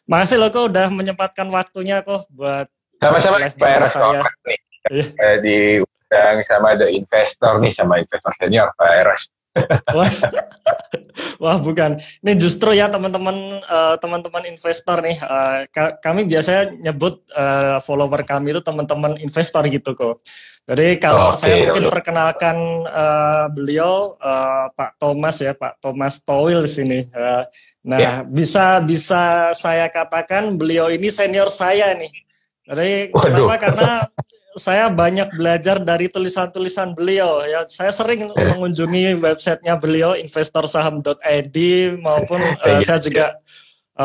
Makasih loh kok udah menyempatkan waktunya kok buat Sama-sama live Pak bareng Eros, saya. nih. Iya. Diundang sama The Investor nih, sama investor senior Pak Eros. Wah, wah bukan. Ini justru ya teman-teman investor nih. Kami biasanya nyebut follower kami itu teman-teman investor gitu kok. Jadi kalau Oke, saya mungkin lalu. perkenalkan beliau Pak Thomas ya, Pak Thomas Towil di sini. Ya. Nah, bisa saya katakan beliau ini senior saya nih. Jadi Waduh. kenapa? Karena saya banyak belajar dari tulisan-tulisan beliau ya. Saya sering mengunjungi websitenya beliau investorsaham.id maupun saya juga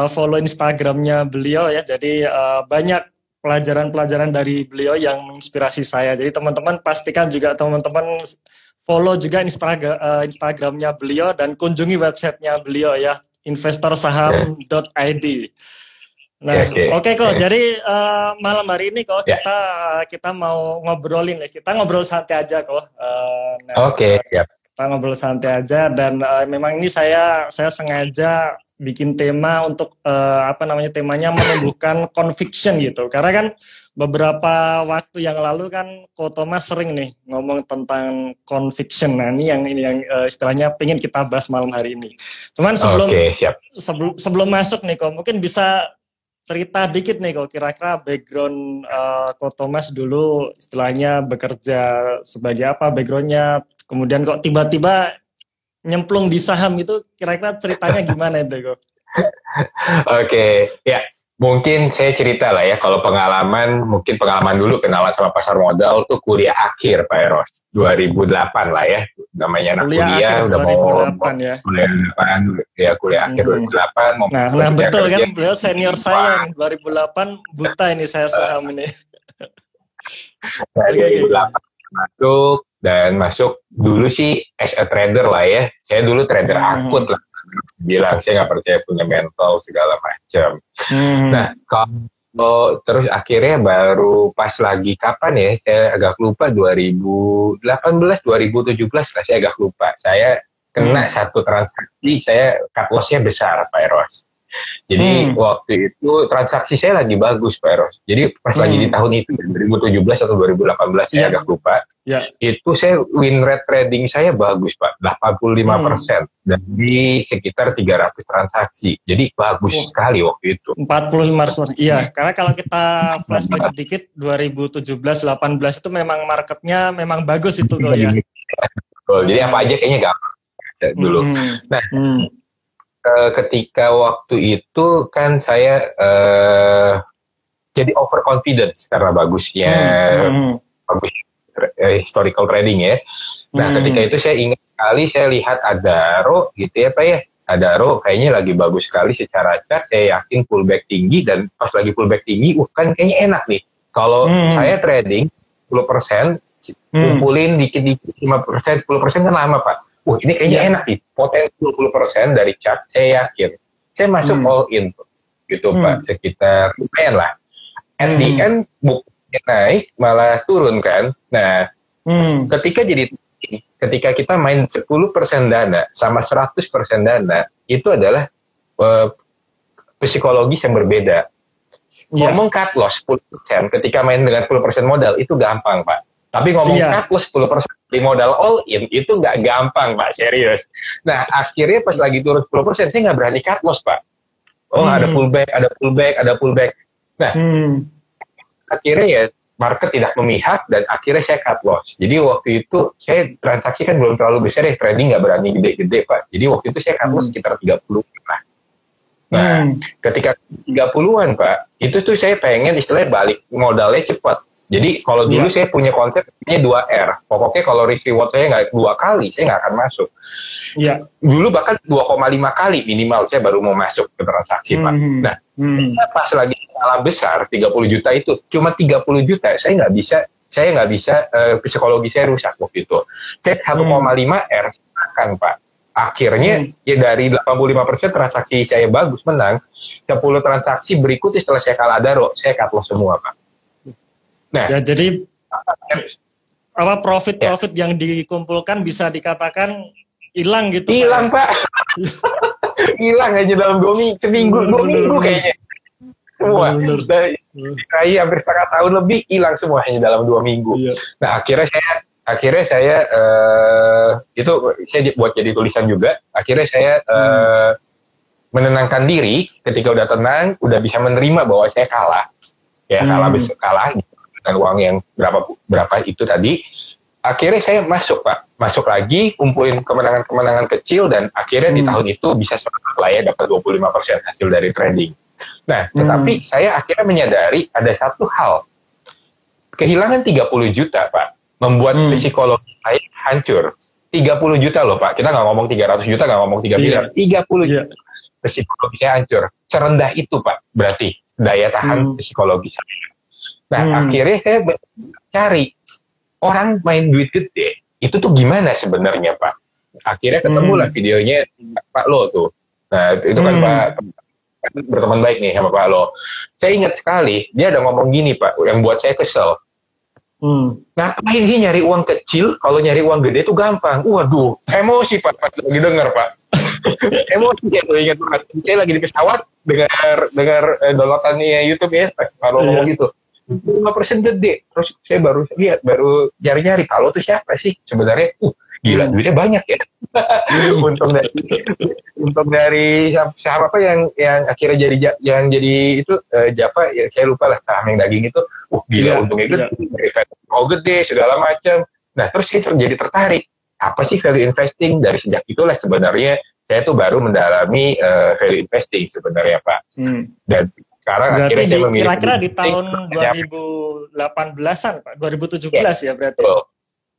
follow Instagramnya beliau ya. Jadi banyak pelajaran-pelajaran dari beliau yang menginspirasi saya. Jadi teman-teman pastikan juga teman-teman follow juga Instagramnya beliau dan kunjungi websitenya beliau ya, investorsaham.id. Nah, oke kok. Jadi malam hari ini kok kita mau ngobrolin ya. Kita ngobrol santai aja kok. Kita ngobrol santai aja dan memang ini saya sengaja bikin tema untuk temanya menumbuhkan conviction gitu. Karena kan beberapa waktu yang lalu kan Ko Thomas sering nih ngomong tentang conviction. Nah, ini yang istilahnya pengen kita bahas malam hari ini. Cuman sebelum masuk nih kok, mungkin bisa cerita dikit nih kok, kira-kira background Ko Thomas dulu istilahnya bekerja sebagai apa backgroundnya, kemudian kok tiba-tiba nyemplung di saham itu, kira-kira ceritanya gimana itu kok? Oke, ya mungkin saya cerita lah ya, kalau mungkin pengalaman dulu kenalan sama pasar modal tuh kuliah akhir Pak Eros, 2008 lah ya, namanya anak kuliah udah 2008 ya. Kuliah akhir 2008. Nah betul kan, beliau senior saya 2008 buta ini saya saham ini. 2008 masuk dulu sih as a trader lah ya, saya dulu trader akut lah. Bilang saya nggak percaya fundamental segala macam. Nah kalau terus akhirnya baru pas lagi kapan ya, saya agak lupa, 2018 2017 lah, saya agak lupa. Saya kena satu transaksi, saya cut loss-nya besar Pak Eros. Jadi waktu itu transaksi saya lagi bagus Pak Eros. Jadi pas lagi di tahun itu 2017 atau 2018 saya agak lupa. Itu saya win rate trading saya bagus Pak, 85% dari sekitar 300 transaksi. Jadi bagus sekali waktu itu. 45%. Iya, karena kalau kita flashback sedikit 2017-18 itu memang marketnya memang bagus itu kok ya. Jadi apa aja kayaknya gampang dulu. Nah, ketika waktu itu kan saya jadi overconfidence karena bagusnya historical trading ya. Nah ketika itu saya ingat sekali, saya lihat Adaro gitu ya Pak ya, Adaro kayaknya lagi bagus sekali secara chart, saya yakin pullback tinggi, dan pas lagi pullback tinggi kan kayaknya enak nih kalau saya trading 10%, kumpulin dikit-dikit 5%, 10% kan lama Pak. Ini kayaknya enak nih, potensi 20% dari chart, saya yakin. Saya masuk all in, gitu Pak, sekitar lumayan lah. At the end, bukannya naik, malah turun kan. Nah, ketika kita main 10% dana sama 100% dana, itu adalah psikologis yang berbeda. Ngomong cut loss 10%, ketika main dengan 10% modal, itu gampang Pak. Tapi ngomong cut loss 10% di modal all in, itu nggak gampang Pak, serius. Nah akhirnya pas lagi turun 10%, saya nggak berani cut loss Pak. Ada pullback. Nah akhirnya ya market tidak memihak, dan akhirnya saya cut loss. Jadi waktu itu saya transaksi kan belum terlalu besar ya, trading nggak berani gede-gede Pak. Jadi waktu itu saya cut loss sekitar 30 lah. Nah ketika 30-an Pak, itu tuh saya pengen istilahnya balik modalnya cepat. Jadi kalau dulu saya punya konsepnya 2R. Pokoknya kalau risk reward saya nggak 2 kali, saya nggak akan masuk. Dulu bahkan 2,5 kali minimal saya baru mau masuk ke transaksi Pak. Nah, pas lagi skala besar 30 juta itu, cuma 30 juta saya nggak bisa psikologi saya rusak waktu itu. Saya 1,5R akan Pak. Akhirnya ya dari 85% transaksi saya bagus, menang. 10 transaksi berikutnya setelah saya kalah Adaro, saya cut loss semua Pak. Nah, ya jadi profit yang dikumpulkan bisa dikatakan hilang gitu. Hilang Pak. Hilang aja dalam 2 minggu kayaknya. semua. Dari hampir setengah tahun lebih hilang semua hanya dalam 2 minggu. Iya. Nah akhirnya saya itu saya buat jadi tulisan juga. Akhirnya saya menenangkan diri ketika udah tenang, udah bisa menerima bahwa saya kalah. Ya kalah dengan uang yang berapa itu tadi. Akhirnya saya masuk lagi, kumpulin kemenangan-kemenangan kecil, dan akhirnya di tahun itu bisa selamat lah ya, dapat 25% hasil dari trading. Nah, tetapi saya akhirnya menyadari ada satu hal, kehilangan 30 juta Pak, membuat psikologi saya hancur. 30 juta loh Pak, kita nggak ngomong 300 juta, nggak ngomong 3 miliar, 30 juta, psikologi saya hancur. Serendah itu Pak, berarti daya tahan psikologi saya. Nah, akhirnya saya cari, orang main duit gede, itu tuh gimana sebenarnya Pak? Akhirnya ketemulah videonya Pak Lo tuh. Nah itu kan Pak berteman baik nih sama Pak Lo. Saya ingat sekali, dia ada ngomong gini Pak, yang buat saya kesel. Ngapain sih nyari uang kecil, kalau nyari uang gede tuh gampang. Waduh, emosi Pak, pas lagi denger Pak. Emosi ya tuh, ingat banget. Saya lagi di pesawat, dengar downloadannya YouTube ya, pas Pak Lo ngomong gitu. 5% gede, terus saya baru nyari-nyari Pak Lo tuh siapa sih sebenarnya? Gila, duitnya banyak ya. untung dari siapa yang akhirnya jadi itu Java ya, saya lupa lah, saham yang daging itu. Gila, untungnya gede, gede segala macam. Nah terus saya jadi tertarik, apa sih value investing? Dari sejak itulah sebenarnya saya tuh baru mendalami value investing sebenarnya Pak. Dan sekarang berarti kira-kira di tahun 2018-an Pak, 2017 ya berarti.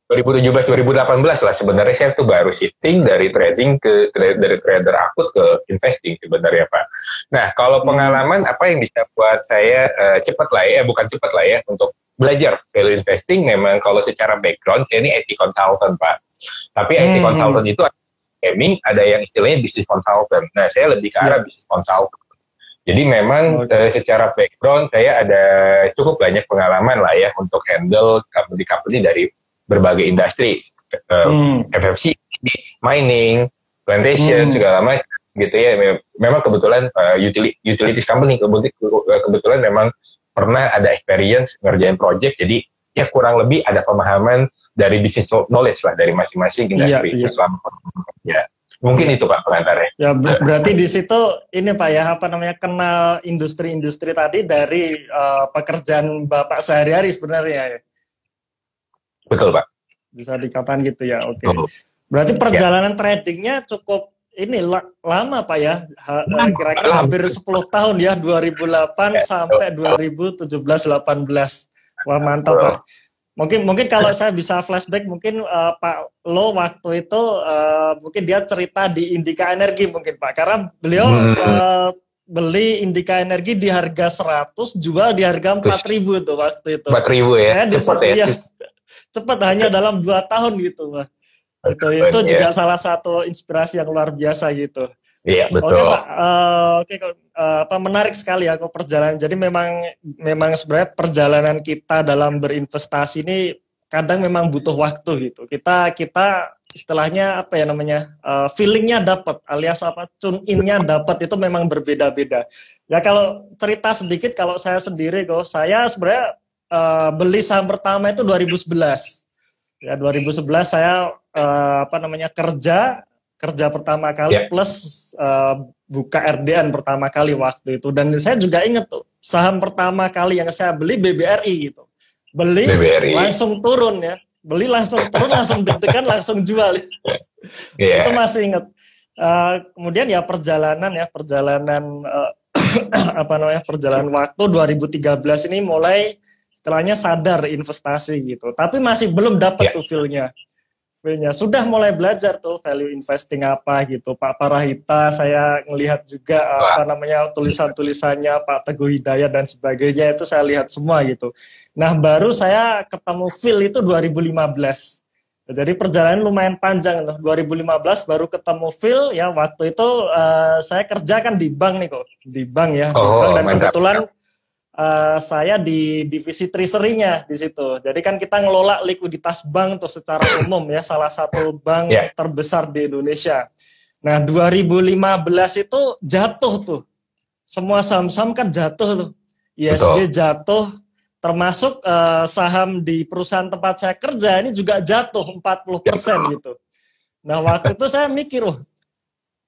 2017-2018 lah sebenarnya saya tuh baru shifting dari trading dari trader akut ke investing sebenarnya Pak. Nah kalau pengalaman apa yang bisa buat saya cepat lah ya, bukan cepat lah ya, untuk belajar value investing, memang kalau secara background saya ini IT consultant Pak. Tapi IT consultant itu ada gaming, ada yang istilahnya business consultant. Nah saya lebih ke arah business consultant. Jadi memang secara background saya ada cukup banyak pengalaman lah ya untuk handle company-company dari berbagai industri, FFC, mining, plantation, segala macam gitu ya. Memang kebetulan utilities company kebetulan memang pernah ada experience ngerjain project, jadi ya kurang lebih ada pemahaman dari business knowledge lah dari masing-masing industri selama ya. Mungkin itu Pak pengantarnya. Ya berarti di situ ini Pak ya, apa namanya, kenal industri-industri tadi dari pekerjaan Bapak sehari-hari sebenarnya ya. Betul Pak. Bisa dikatakan gitu ya. Oke. Berarti perjalanan tradingnya cukup ini lama Pak ya. Kira-kira hampir 10 tahun ya, 2008 sampai 2017-18. Wah mantap Pak. Mungkin kalau saya bisa flashback, mungkin Pak Lo waktu itu mungkin dia cerita di Indika Energi mungkin Pak, karena beliau beli Indika Energi di harga 100, jual di harga 4.000 tuh waktu itu. 4.000 ya, cepat ya. Cepat, hanya dalam 2 tahun gitu Pak. Itu juga salah satu inspirasi yang luar biasa gitu. Iya betul. Oke Pak, menarik sekali ya kok perjalanan. Jadi memang sebenarnya perjalanan kita dalam berinvestasi ini kadang memang butuh waktu gitu. Kita istilahnya apa ya namanya, feelingnya dapat, alias apa, tune in-nya dapat, itu memang berbeda-beda. Ya kalau cerita sedikit, kalau saya sendiri kok, saya sebenarnya beli saham pertama itu 2011. Ya 2011 saya kerja pertama kali plus buka RDN pertama kali waktu itu. Dan saya juga ingat tuh, saham pertama kali yang saya beli BBRI gitu. BBRI. Langsung turun ya. Beli langsung turun, langsung deg-degan, langsung jual. Itu masih ingat. Kemudian ya perjalanan perjalanan waktu 2013 ini mulai istilahnya sadar investasi gitu. Tapi masih belum dapat tuh feel-nya. Sudah mulai belajar tuh value investing apa gitu. Pak Parahita saya ngelihat juga tulisan-tulisannya Pak Teguh Hidayat dan sebagainya, itu saya lihat semua gitu. Nah baru saya ketemu feel itu 2015. Jadi perjalanan lumayan panjang tuh. 2015 baru ketemu feel ya, waktu itu saya kerja kan di bank nih kok. Di bank ya. Di bank, dan kebetulan saya di divisi treasury-nya di situ. Jadi kan kita ngelola likuiditas bank tuh secara umum ya, salah satu bank terbesar di Indonesia. Nah, 2015 itu jatuh tuh semua saham-saham kan jatuh tuh. ISG jatuh, termasuk saham di perusahaan tempat saya kerja ini juga jatuh 40% gitu. Nah waktu itu saya mikir,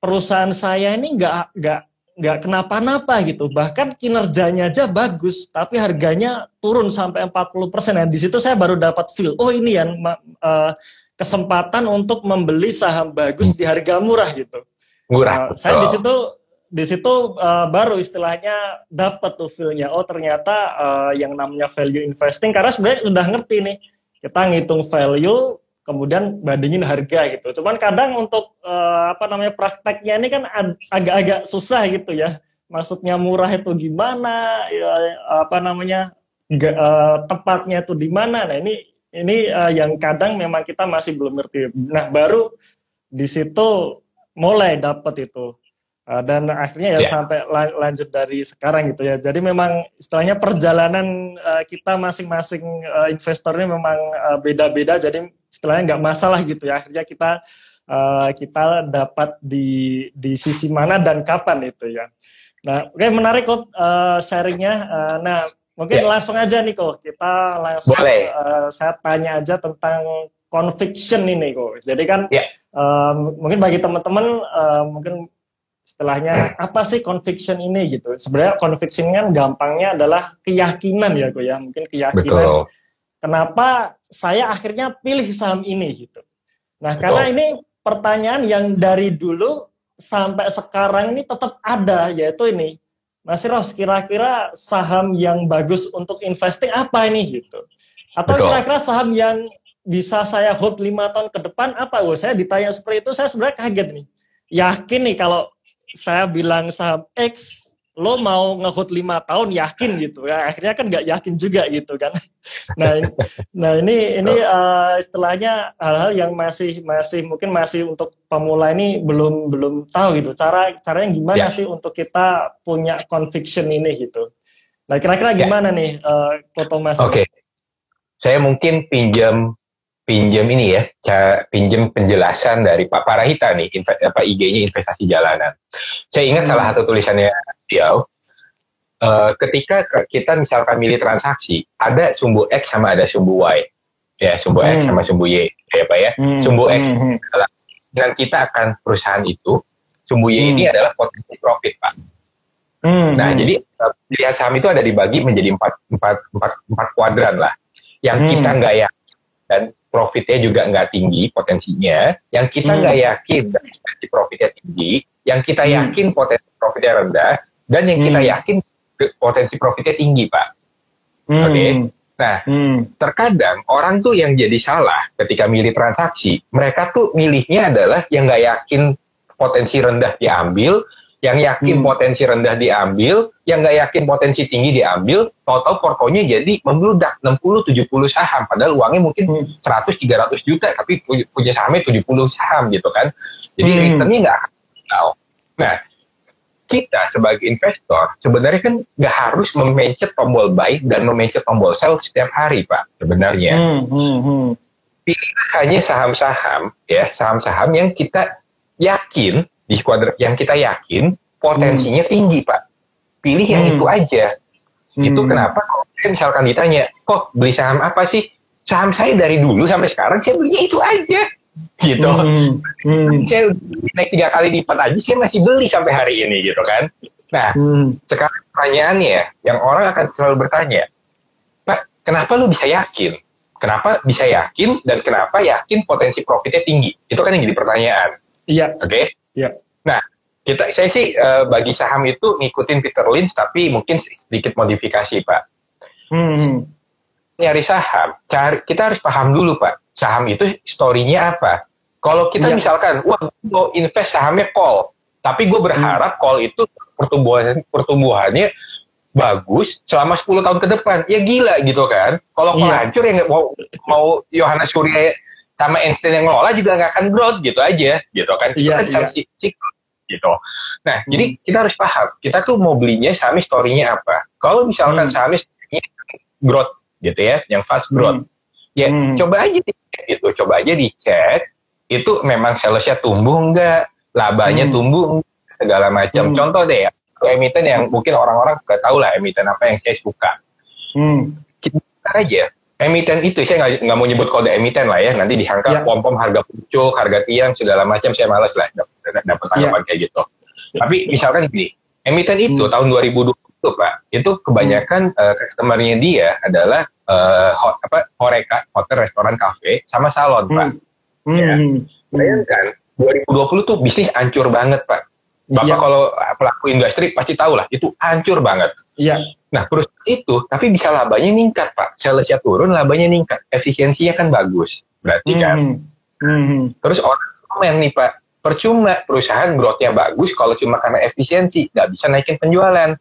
perusahaan saya ini nggak kenapa-napa gitu. Bahkan kinerjanya aja bagus, tapi harganya turun sampai 40%. Nah di situ saya baru dapat feel, ini yang kesempatan untuk membeli saham bagus di harga murah gitu. Murah. Saya di situ baru istilahnya dapat tuh feel-nya. Ternyata yang namanya value investing, karena sebenarnya udah ngerti nih, kita ngitung value kemudian bandingin harga gitu. Cuman kadang untuk prakteknya ini kan agak-agak susah gitu ya. Maksudnya murah itu gimana? Tepatnya itu di mana? Nah ini yang kadang memang kita masih belum ngerti. Nah baru di situ mulai dapat itu. Dan akhirnya sampai lanjut dari sekarang gitu ya. Jadi memang istilahnya perjalanan kita masing-masing investornya memang beda-beda. Jadi istilahnya nggak masalah gitu ya. Akhirnya kita dapat di sisi mana dan kapan itu ya. Nah, oke, menarik kok sharingnya. Nah, mungkin langsung aja nih kok. Kita langsung saya tanya aja tentang conviction ini kok. Jadi kan mungkin bagi teman-teman mungkin istilahnya apa sih conviction ini gitu. Sebenarnya conviction kan gampangnya adalah keyakinan ya kok ya. Mungkin keyakinan. Betul. Kenapa saya akhirnya pilih saham ini gitu. Nah, karena ini pertanyaan yang dari dulu sampai sekarang ini tetap ada, yaitu ini. Mas Ros, kira-kira saham yang bagus untuk investing apa ini gitu? Atau kira-kira saham yang bisa saya hold 5 tahun ke depan apa? Saya ditanya seperti itu, saya sebenarnya kaget nih. Yakin nih kalau saya bilang saham X, lo mau nge-hold 5 tahun yakin gitu ya. Akhirnya kan nggak yakin juga gitu kan. Nah ini istilahnya hal-hal yang masih mungkin masih untuk pemula ini belum tahu gitu. Caranya gimana sih untuk kita punya conviction ini gitu. Nah kira-kira gimana nih Ko Thomas? Oke. Saya mungkin pinjam ini ya, pinjam penjelasan dari Pak Parahita nih, IG-nya Investasi Jalanan. Saya ingat salah satu tulisannya beliau, ketika kita misalkan milih transaksi, ada sumbu X sama ada sumbu Y. Ya, sumbu X sama sumbu Y, ya Pak ya. Sumbu X adalah dengan kita akan perusahaan itu, sumbu Y ini adalah potensi profit, Pak. Nah, jadi lihat saham itu ada dibagi menjadi empat kuadran lah. Yang kita nggak yakin dan profitnya juga nggak tinggi potensinya, yang kita nggak yakin potensi profitnya tinggi, yang kita yakin potensi profitnya rendah, dan yang kita yakin potensi profitnya tinggi, Pak. Oke. Nah, terkadang orang tuh yang jadi salah ketika milih transaksi, mereka tuh milihnya adalah yang nggak yakin potensi rendah diambil, yang yakin potensi rendah diambil, yang nggak yakin potensi tinggi diambil, total portonya jadi membludak 60-70 saham, padahal uangnya mungkin 100-300 juta, tapi punya sahamnya 70 saham gitu kan. Jadi returnnya nggak akan tahu. Nah, kita sebagai investor sebenarnya kan nggak harus memencet tombol buy dan memencet tombol sell setiap hari, Pak, sebenarnya. Pilih hanya saham-saham yang kita yakin, di skuadron yang kita yakin potensinya tinggi, Pak. Pilih yang itu aja. Itu kenapa kalau saya misalkan ditanya, kok beli saham apa sih? Saham saya dari dulu sampai sekarang saya belinya itu aja. Gitu. Saya naik 3 kali lipat aja saya masih beli sampai hari ini gitu kan. Nah, sekarang pertanyaannya yang orang akan selalu bertanya, Pak, kenapa lu bisa yakin? Kenapa bisa yakin dan kenapa yakin potensi profitnya tinggi? Itu kan yang jadi pertanyaan. Iya. Oke? Iya. Nah, saya sih bagi saham itu ngikutin Peter Lynch, tapi mungkin sedikit modifikasi, Pak. Nyari saham, kita harus paham dulu, Pak. Saham itu story-nya apa? Kalau kita misalkan, mau invest sahamnya call, tapi gue berharap call itu pertumbuhannya bagus selama 10 tahun ke depan. Ya gila gitu kan. Kalau call hancur ya mau Yohana Surya sama Einstein yang ngelola juga nggak akan growth gitu aja, gitu kan. Itu kan saham siklus gitu. Nah, jadi kita harus paham, kita tuh mau belinya sahamnya story-nya apa. Kalau misalkan sahamnya growth gitu ya, yang fast growth, ya coba aja dicek, itu memang salesnya tumbuh nggak, labanya tumbuh segala macam. Contoh deh ya, emiten yang mungkin orang-orang nggak tahu lah emiten apa yang saya suka. Kita aja. Emiten itu, saya nggak mau nyebut kode emiten lah ya, nanti disangka pom-pom harga pucuk, harga tiang, segala macam, saya malas lah dapat tanggapan kayak gitu. Tapi misalkan gini, emiten itu tahun 2020 Pak, itu kebanyakan customer-nya dia adalah Horeca, hotel, restoran, kafe, sama salon Pak. Ya. Bayangkan, 2020 tuh bisnis hancur banget Pak. Bapak kalau pelaku industri pasti tahu lah, itu hancur banget. Iya. Nah, perusahaan itu, tapi bisa labanya meningkat, Pak. Salesnya turun, labanya meningkat. Efisiensinya kan bagus. Berarti kan. Terus orang komen nih, Pak. Percuma perusahaan growth-nya bagus kalau cuma karena efisiensi. Nggak bisa naikin penjualan.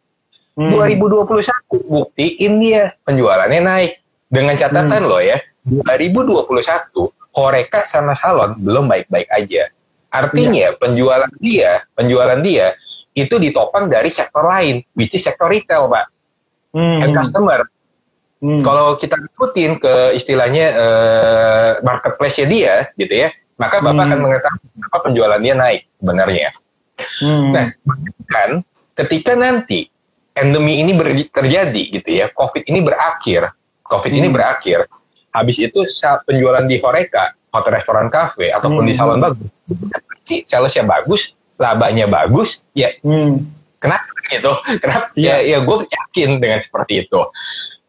2021, buktiin dia penjualannya naik. Dengan catatan loh ya, 2021, Horeca sama salon belum baik-baik aja. Artinya penjualan dia itu ditopang dari sektor lain, which is sektor retail, Pak. And customer. Kalau kita ikutin ke istilahnya marketplace-nya dia, gitu ya, maka Bapak akan mengetahui kenapa penjualan dia naik sebenarnya. Nah, kan ketika nanti endemi ini terjadi, gitu ya, COVID ini berakhir, habis itu penjualan di Horeca, hotel, restoran, kafe, ataupun di salon bagus, salesnya bagus, labanya bagus, ya. Kenapa gitu? Kenapa? Ya gue yakin dengan seperti itu.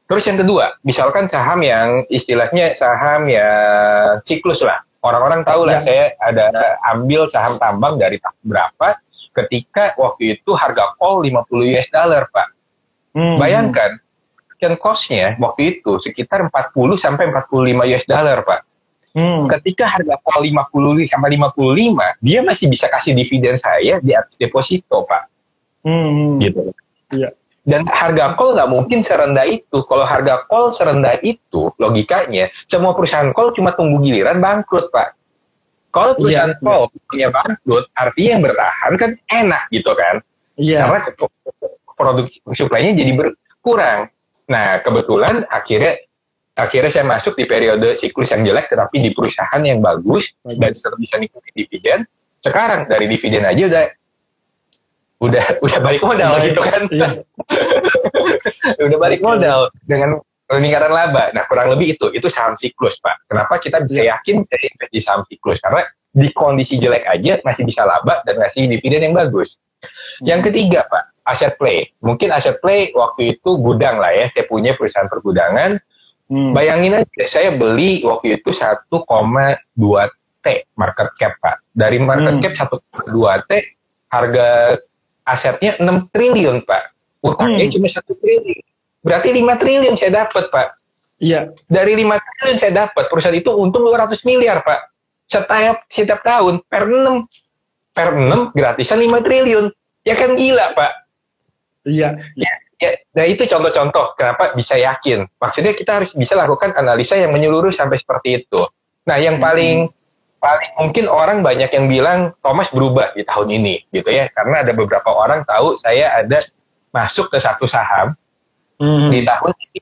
Terus yang kedua, misalkan saham yang istilahnya saham yang siklus lah. Orang-orang tahu lah, saya ada ambil saham tambang dari tahun berapa, ketika waktu itu harga call 50 US dollar, Pak. Bayangkan, cost-nya waktu itu sekitar 40 sampai 45 US dollar, Pak. Ketika harga call 50 sampai 55, dia masih bisa kasih dividen saya di atas deposito, Pak. Gitu. Iya. Dan harga call nggak mungkin serendah itu. Kalau harga call serendah itu, logikanya semua perusahaan call cuma tunggu giliran bangkrut, Pak. Kalau perusahaan call punya bangkrut, artinya yang bertahan kan enak gitu kan? Karena produk supply-nya jadi berkurang. Nah, kebetulan akhirnya saya masuk di periode siklus yang jelek, tetapi di perusahaan yang bagus. Dan tetap bisa nikmati dividen. Sekarang dari dividen aja udah balik modal gitu kan. Udah balik modal dengan peningkatan laba. Nah, kurang lebih itu saham siklus, Pak. Kenapa kita bisa yakin saya invest di saham siklus? Karena di kondisi jelek aja masih bisa laba dan ngasih dividen yang bagus. Yang ketiga, Pak, aset play. Mungkin aset play waktu itu gudang lah ya. Saya punya perusahaan pergudangan. Bayangin aja, saya beli waktu itu 1,2 T market cap, Pak. Dari market cap 1,2 T, harga asetnya 6 triliun, Pak. Utangnya cuma 1 triliun. Berarti 5 triliun saya dapat, Pak. Iya. Dari 5 triliun saya dapat, perusahaan itu untung 200 miliar, Pak. Setiap tahun, per 6 gratisan 5 triliun. Ya kan gila, Pak. Iya. Ya, nah itu contoh-contoh kenapa bisa yakin. Maksudnya kita harus bisa lakukan analisa yang menyeluruh sampai seperti itu. Nah, yang paling mungkin orang banyak yang bilang Thomas berubah di tahun ini gitu ya, karena ada beberapa orang tahu saya ada masuk ke satu saham di tahun ini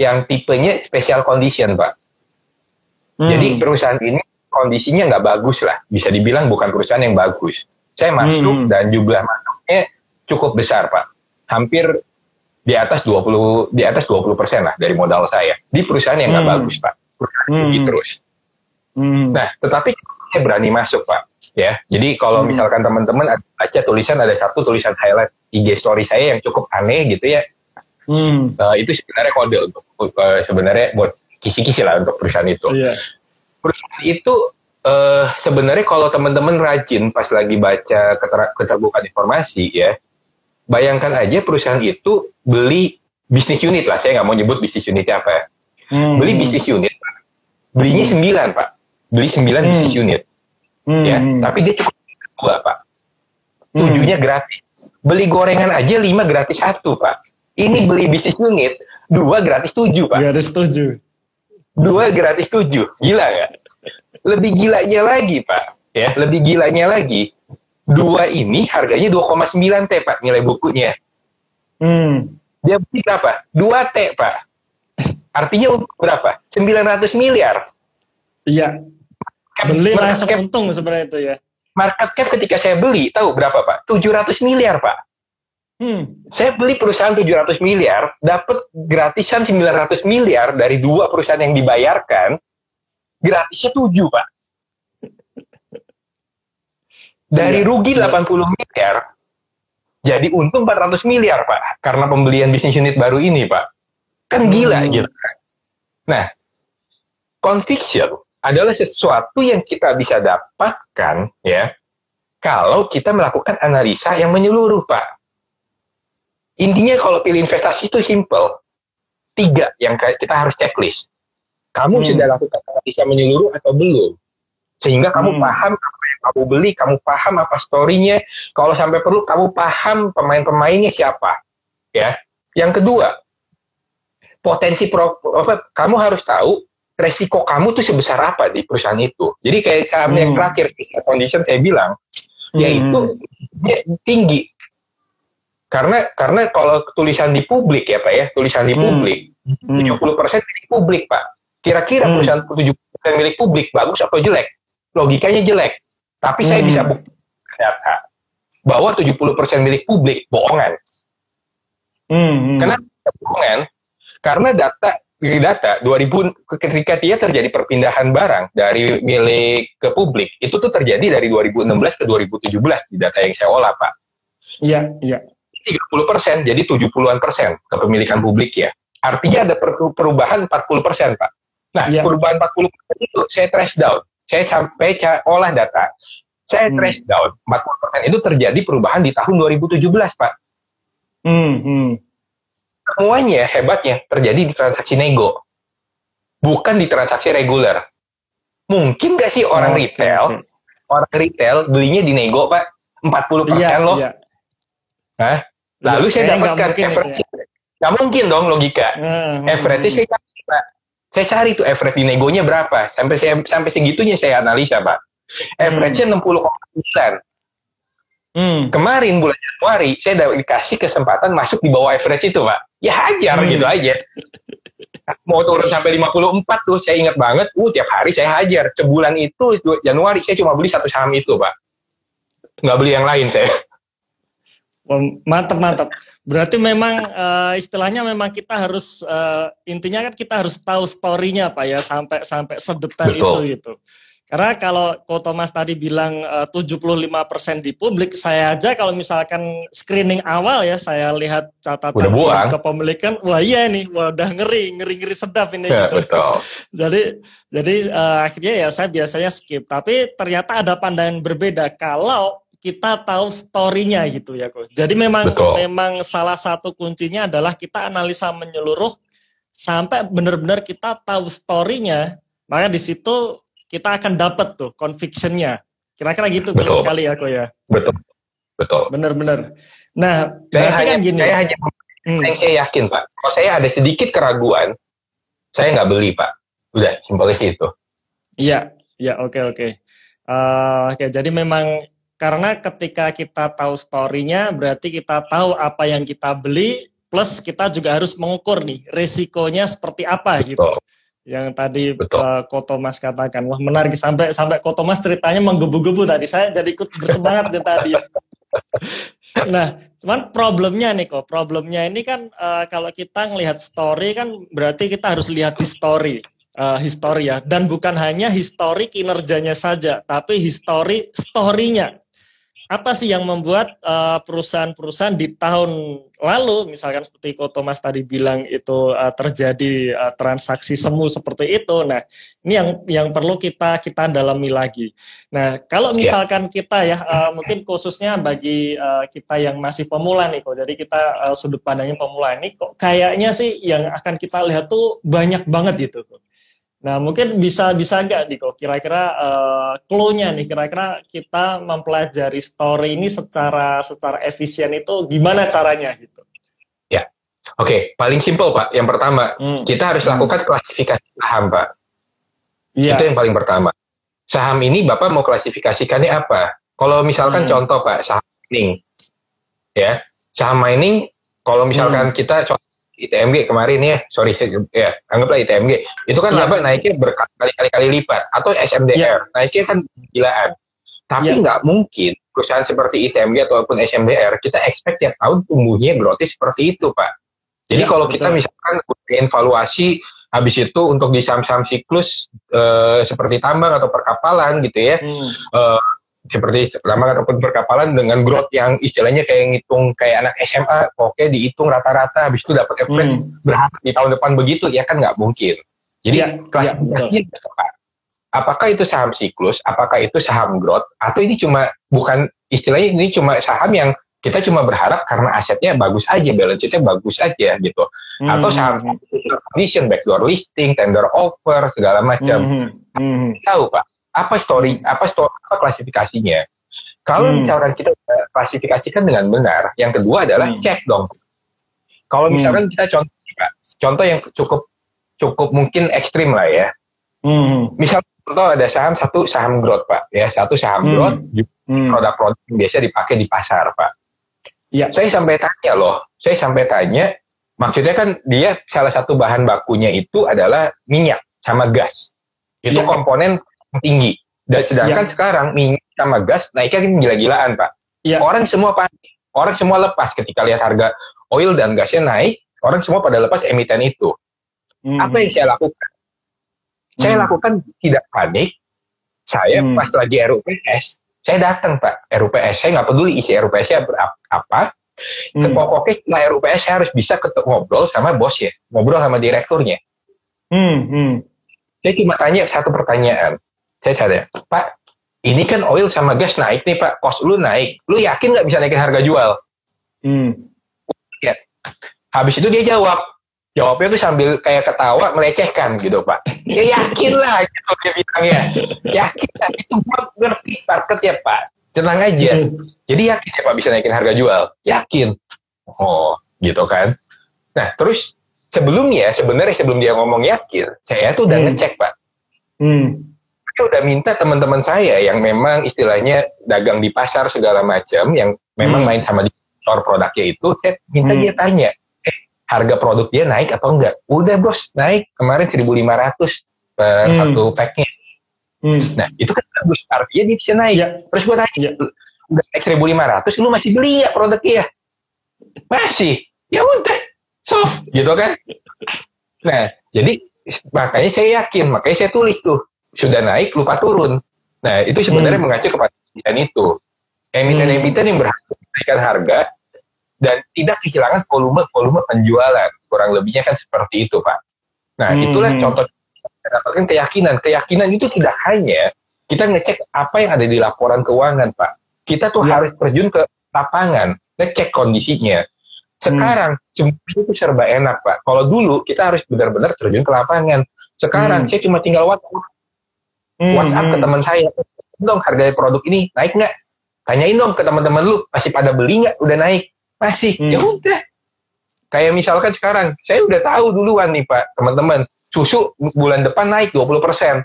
yang tipenya special condition, Pak. Jadi perusahaan ini kondisinya nggak bagus lah, bisa dibilang bukan perusahaan yang bagus. Saya masuk dan jumlah masuknya cukup besar, Pak. Hampir di atas 20% lah dari modal saya di perusahaan yang nggak bagus, Pak. Terus. Nah, tetapi saya berani masuk, Pak. Ya, jadi kalau misalkan teman-teman baca ada satu tulisan highlight IG story saya yang cukup aneh gitu ya. Itu sebenarnya kode untuk sebenarnya buat kisi-kisi lah untuk perusahaan itu. Perusahaan itu sebenarnya kalau teman-teman rajin pas lagi baca keterbukaan informasi ya, bayangkan aja perusahaan itu beli bisnis unit lah. Saya nggak mau nyebut bisnis unitnya apa ya. Beli bisnis unit, belinya 9, Pak. Beli 9 bisnis unit. Ya, tapi dia cukup 2, Pak. 7-nya gratis. Beli gorengan aja 5 gratis 1, Pak. Ini beli bisnis unit 2 gratis 7, Pak. Gratis 7. 2 gratis 7. Gila nggak? Lebih gilanya lagi, Pak. Ya, lebih gilanya lagi. 2 ini harganya 2,9 T, Pak, nilai bukunya. Dia beli berapa? 2 T, Pak. Artinya untuk berapa? 900 miliar. Iya. Beli langsung untung sebenarnya itu ya. Market cap ketika saya beli, tahu berapa, Pak? 700 miliar, Pak. Saya beli perusahaan 700 miliar, dapat gratisan 900 miliar dari 2 perusahaan yang dibayarkan, gratisnya 7, Pak. Dari rugi 80 miliar, jadi untung 400 miliar, Pak. Karena pembelian bisnis unit baru ini, Pak. Kan gila gitu. Nah, conviction adalah sesuatu yang kita bisa dapatkan, ya, kalau kita melakukan analisa yang menyeluruh, Pak. Intinya kalau pilih investasi itu simple. 3 yang kita harus checklist. Kamu sudah lakukan analisa menyeluruh atau belum? Sehingga kamu paham apa yang kamu beli, kamu paham apa story-nya. Kalau sampai perlu, kamu paham pemain-pemainnya siapa. Ya. Yang kedua, kamu harus tahu resiko kamu tuh sebesar apa di perusahaan itu. Jadi kayak saham yang terakhir, condition saya bilang, yaitu tinggi. Karena kalau tulisan di publik ya Pak ya, tulisan di publik, 70% milik publik Pak. Kira-kira perusahaan 70% milik publik bagus atau jelek? Logikanya jelek. Tapi saya bisa buktikan data bahwa 70% milik publik bohongan. Kenapa bohongan? Karena data 2000 ketika dia terjadi perpindahan barang dari milik ke publik, itu tuh terjadi dari 2016 ke 2017 di data yang saya olah, Pak. Iya, iya. 30%, jadi 70-an% kepemilikan publik ya. Artinya ada perubahan 40%, Pak. Nah, perubahan 40% itu saya trace down. Saya sampai olah data. Saya trace down 40% itu terjadi perubahan di tahun 2017, Pak. Semuanya hebatnya terjadi di transaksi nego, bukan di transaksi reguler. Mungkin nggak sih orang retail belinya di nego, Pak, 40% loh. Iya. Hah? Lalu saya dapatkan average. Nggak mungkin dong logika. Average saya cari, Pak. Saya cari tuh average di negonya berapa. Sampai segitunya saya analisa, Pak. Average-nya 60,9. Kemarin bulan Januari saya dikasih kesempatan masuk di bawah average itu, Pak. Ya hajar gitu aja. Mau turun sampai 54 tuh, saya ingat banget. Tiap hari saya hajar. Sebulan itu Januari saya cuma beli 1 saham itu, Pak. Nggak beli yang lain saya. Mantap. Berarti memang istilahnya memang kita harus intinya kan kita harus tahu story-nya, Pak ya, sampai sedetail itu gitu. Karena kalau Thomas tadi bilang 75% di publik, saya aja kalau misalkan screening awal ya, saya lihat catatan kepemilikan, wah iya nih, udah ngeri sedap ini gitu. Betul. Jadi akhirnya ya saya biasanya skip. Tapi ternyata ada pandangan berbeda kalau kita tahu story-nya gitu ya, Ko. Jadi memang salah satu kuncinya adalah kita analisa menyeluruh sampai benar-benar kita tahu story-nya, maka di situ kita akan dapat tuh conviction-nya. Kira-kira gitu kali ya, Ko ya. Betul. Benar-benar. Nah, saya yakin, Pak. Kalau saya ada sedikit keraguan, saya nggak beli, Pak. Udah, simpelnya sih itu. Iya, oke. Oke, jadi memang karena ketika kita tahu story-nya, berarti kita tahu apa yang kita beli, plus kita juga harus mengukur nih resikonya seperti apa gitu. Yang tadi Ko Thomas katakan, wah menarik sampai Ko Thomas ceritanya menggebu-gebu tadi, saya jadi ikut bersemangat nih tadi. Nah, cuman problemnya ini kan kalau kita ngelihat story kan berarti kita harus lihat histori ya, dan bukan hanya histori kinerjanya saja, tapi histori story-nya. Apa sih yang membuat perusahaan-perusahaan di tahun lalu, misalkan seperti Ko Thomas tadi bilang itu terjadi transaksi semu seperti itu. Nah, ini yang perlu kita dalami lagi. Nah, kalau misalkan kita ya, mungkin khususnya bagi kita yang masih pemula nih, Ko. Jadi kita sudut pandangnya pemula ini, kok kayaknya sih yang akan kita lihat tuh banyak banget gitu, Ko. Nah, mungkin bisa nggak nih kok kira-kira clue-nya nih, kira-kira kita mempelajari story ini secara efisien itu gimana caranya gitu? Ya, oke. Paling simpel, Pak. Yang pertama, kita harus lakukan klasifikasi saham, Pak. Itu yang paling pertama. Saham ini Bapak mau klasifikasikannya apa? Kalau misalkan contoh, Pak, saham mining. Ya, saham mining, kalau misalkan kita ITMG kemarin ya, anggaplah ITMG. Itu kan laba naiknya berkali-kali lipat. Atau SMDR, naiknya kan gilaan. Tapi nggak mungkin perusahaan seperti ITMG ataupun SMBR kita expect tiap tahun tumbuhnya growth seperti itu, Pak. Jadi kalau kita misalkan evaluasi habis itu untuk di saham-saham siklus seperti tambang atau perkapalan gitu ya, seperti tambang ataupun perkapalan dengan growth yang istilahnya kayak ngitung kayak anak SMA, oke dihitung rata-rata habis itu dapat average berharap di tahun depan begitu ya kan nggak mungkin. Jadi klasifikasinya tepat. Apakah itu saham siklus, apakah itu saham growth, atau ini cuma bukan istilahnya ini cuma saham yang kita cuma berharap karena asetnya bagus aja, balance sheet-nya bagus aja gitu. Atau saham condition, backdoor listing, tender offer, segala macam. Tahu Pak, apa klasifikasinya? Kalau misalkan kita klasifikasikan dengan benar, yang kedua adalah cek dong. Kalau misalkan kita contoh yang cukup mungkin ekstrim lah ya. Misalnya contoh ada satu saham growth Pak, ya satu saham growth, produk-produk yang biasa dipakai di pasar Pak. Ya. Saya sampai tanya, maksudnya kan dia salah satu bahan bakunya itu adalah minyak sama gas. Itu komponen tinggi. Dan sedangkan sekarang minyak sama gas naiknya kan gila-gilaan, Pak. Orang semua panik. Orang semua lepas ketika lihat harga oil dan gasnya naik, orang semua pada lepas emiten itu. Apa yang saya lakukan? Saya lakukan tidak panik. Saya pas lagi RUPS, saya datang Pak, RUPS. Saya nggak peduli isi RUPS-nya apa. Pokoknya setelah RUPS saya harus bisa ngobrol sama bos ya, ngobrol sama direkturnya. Saya cuma tanya satu pertanyaan. Saya tanya, Pak, ini kan oil sama gas naik nih Pak, cost lu naik. Lu yakin nggak bisa naikin harga jual? Ya. Habis itu dia jawabnya tuh sambil kayak ketawa melecehkan gitu Pak. Ya yakin lah gitu dia bilangnya. Yakin lah, itu gua ngerti marketnya Pak. Tenang aja. Jadi yakin ya Pak bisa naikin harga jual? Yakin. Oh gitu kan. Nah terus sebenarnya sebelum dia ngomong yakin, saya tuh udah ngecek Pak. Saya udah minta teman-teman saya yang memang istilahnya dagang di pasar segala macam, yang memang main sama di store produknya itu, saya minta dia tanya, harga produk dia naik atau enggak? Udah bos, naik. Kemarin 1.500 per satu packnya. Nah, itu kan bagus. Artinya dia bisa naik. Terus gue tanya, udah naik 1.500, lu masih beli ya produknya? Masih. Ya udah. So, gitu kan? Nah, jadi makanya saya yakin. Makanya saya tulis tuh. Sudah naik, lupa turun. Nah, itu sebenarnya mengacu kepada emiten itu. Emiten-emiten yang berhasil menaikkan harga dan tidak kehilangan volume penjualan. Kurang lebihnya kan seperti itu, Pak. Nah, itulah contoh mendapatkan keyakinan. Keyakinan itu tidak hanya kita ngecek apa yang ada di laporan keuangan, Pak. Kita tuh harus terjun ke lapangan, ngecek kondisinya. Sekarang, semuanya itu serba enak, Pak. Kalau dulu, kita harus benar-benar terjun ke lapangan. Sekarang, saya cuma tinggal WhatsApp ke teman saya. Dong, harga produk ini naik nggak? Tanyain dong ke teman-teman lu, masih pada beli nggak? Udah naik? Masih, ya udah. Kayak misalkan sekarang, saya udah tahu duluan nih Pak, teman-teman, susu bulan depan naik 20%.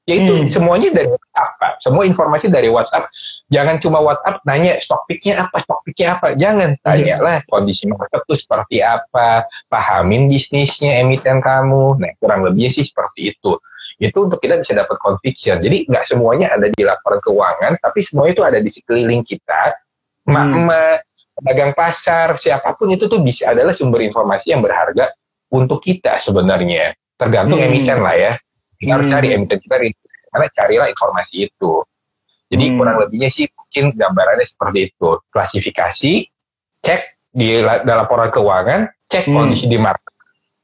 Yaitu semuanya dari WhatsApp, Pak. Semua informasi dari WhatsApp. Jangan cuma WhatsApp nanya stok picknya apa. Jangan, tanyalah kondisi market itu seperti apa, pahamin bisnisnya emiten kamu. Nah, kurang lebihnya sih seperti itu. Itu untuk kita bisa dapat conviction. Jadi nggak semuanya ada di laporan keuangan, tapi semuanya itu ada di sekeliling kita. Emak-emak, pedagang pasar, siapapun itu tuh bisa adalah sumber informasi yang berharga untuk kita sebenarnya. Tergantung emiten lah ya. Kita harus cari emiten kita, karena carilah informasi itu. Jadi kurang lebihnya sih mungkin gambarannya seperti itu. Klasifikasi, cek di laporan keuangan, cek kondisi di market.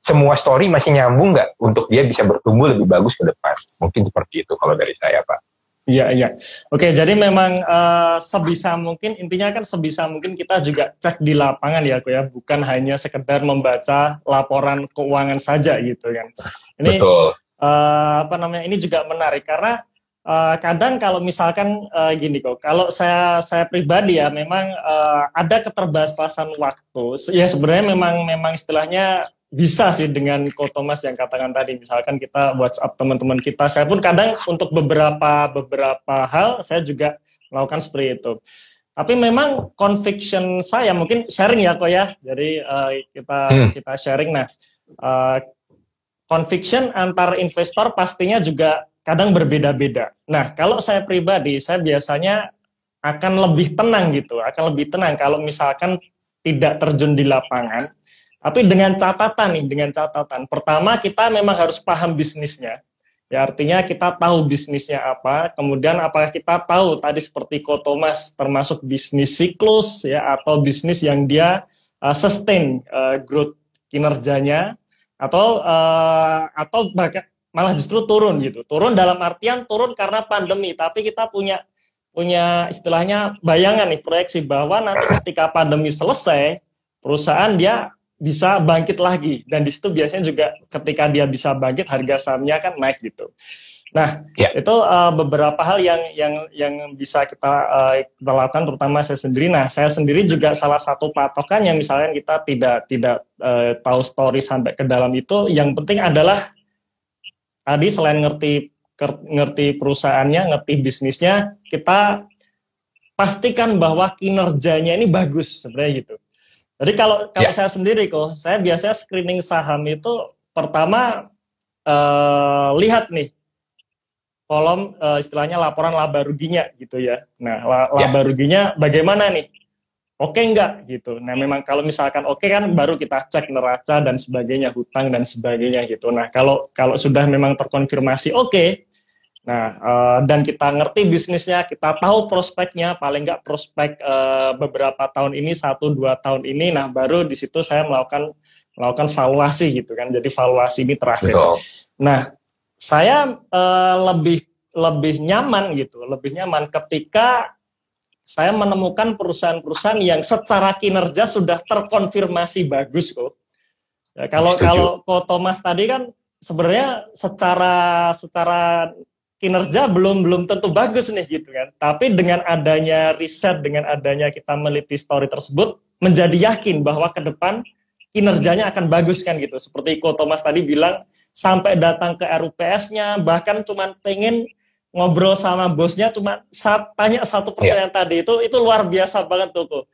Semua story masih nyambung nggak untuk dia bisa bertumbuh lebih bagus ke depan. Mungkin seperti itu kalau dari saya, Pak. Iya. Oke, jadi memang sebisa mungkin, intinya kan sebisa mungkin kita juga cek di lapangan ya, Ko ya. Bukan hanya sekedar membaca laporan keuangan saja gitu kan. Ini, betul. Ini juga menarik karena kadang kalau misalkan gini kok, kalau saya pribadi ya memang ada keterbatasan waktu. Ya sebenarnya memang istilahnya bisa sih dengan Ko Thomas yang katakan tadi, misalkan kita WhatsApp teman-teman kita. Saya pun kadang untuk beberapa hal saya juga melakukan seperti itu. Tapi memang conviction saya mungkin sharing ya Ko ya. Jadi kita sharing. Nah, conviction antar investor pastinya juga kadang berbeda-beda. Nah, kalau saya pribadi, saya biasanya akan lebih tenang gitu, akan lebih tenang kalau misalkan tidak terjun di lapangan. Tapi dengan catatan nih, dengan catatan. Pertama, kita memang harus paham bisnisnya. Ya, artinya kita tahu bisnisnya apa, kemudian apakah kita tahu tadi seperti Ko Thomas, termasuk bisnis siklus ya, atau bisnis yang dia sustain growth kinerjanya, atau malah justru turun gitu. Turun dalam artian turun karena pandemi, tapi kita punya istilahnya bayangan nih, proyeksi bahwa nanti ketika pandemi selesai, perusahaan dia bisa bangkit lagi, dan di situ biasanya juga ketika dia bisa bangkit, harga sahamnya kan naik gitu. Nah, itu beberapa hal yang bisa kita lakukan, terutama saya sendiri. Nah, saya sendiri juga salah satu patokan yang misalnya kita tidak tahu story sampai ke dalam itu, yang penting adalah tadi selain ngerti perusahaannya, ngerti bisnisnya, kita pastikan bahwa kinerjanya ini bagus sebenarnya gitu. Jadi kalau saya sendiri kok, saya biasanya screening saham itu pertama lihat nih kolom istilahnya laporan laba ruginya gitu ya. Nah, laba ruginya bagaimana nih? Oke enggak gitu. Nah, memang kalau misalkan oke kan baru kita cek neraca dan sebagainya, hutang dan sebagainya gitu. Nah, kalau sudah memang terkonfirmasi oke, nah, dan kita ngerti bisnisnya, kita tahu prospeknya, paling nggak prospek beberapa tahun ini, 1-2 tahun ini, nah baru di situ saya melakukan valuasi gitu kan. Jadi valuasi ini terakhir. Betul. Nah, saya lebih nyaman gitu, lebih nyaman ketika saya menemukan perusahaan-perusahaan yang secara kinerja sudah terkonfirmasi bagus kok. Ya, kalau Ko Thomas tadi kan sebenarnya secara kinerja belum tentu bagus nih gitu kan. Tapi dengan adanya riset, dengan adanya kita meliti story tersebut, menjadi yakin bahwa ke depan kinerjanya akan bagus kan gitu. Seperti Ko Thomas tadi bilang, sampai datang ke RUPS-nya, bahkan cuma pengen ngobrol sama bosnya, cuma tanya satu pertanyaan tadi, itu luar biasa banget tuh kok.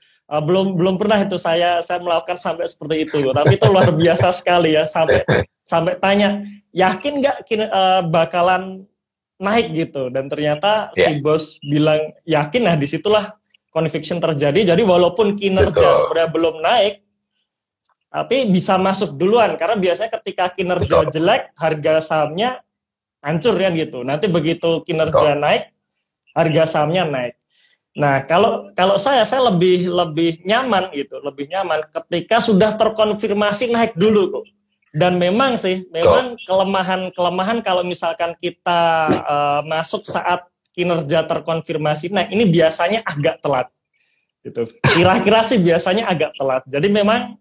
Belum pernah itu saya melakukan sampai seperti itu, tapi itu luar biasa sekali ya, sampai tanya, yakin nggak bakalan naik gitu, dan ternyata si bos bilang yakin. Nah, disitulah conviction terjadi. Jadi walaupun kinerja sebenarnya belum naik, tapi bisa masuk duluan, karena biasanya ketika kinerja jelek, harga sahamnya hancur kan gitu. Nanti begitu kinerja naik, harga sahamnya naik. Nah, kalau saya lebih nyaman gitu, lebih nyaman ketika sudah terkonfirmasi naik dulu kok. Dan memang kelemahan kalau misalkan kita masuk saat kinerja terkonfirmasi naik, ini biasanya agak telat gitu. Kira-kira sih biasanya agak telat. Jadi memang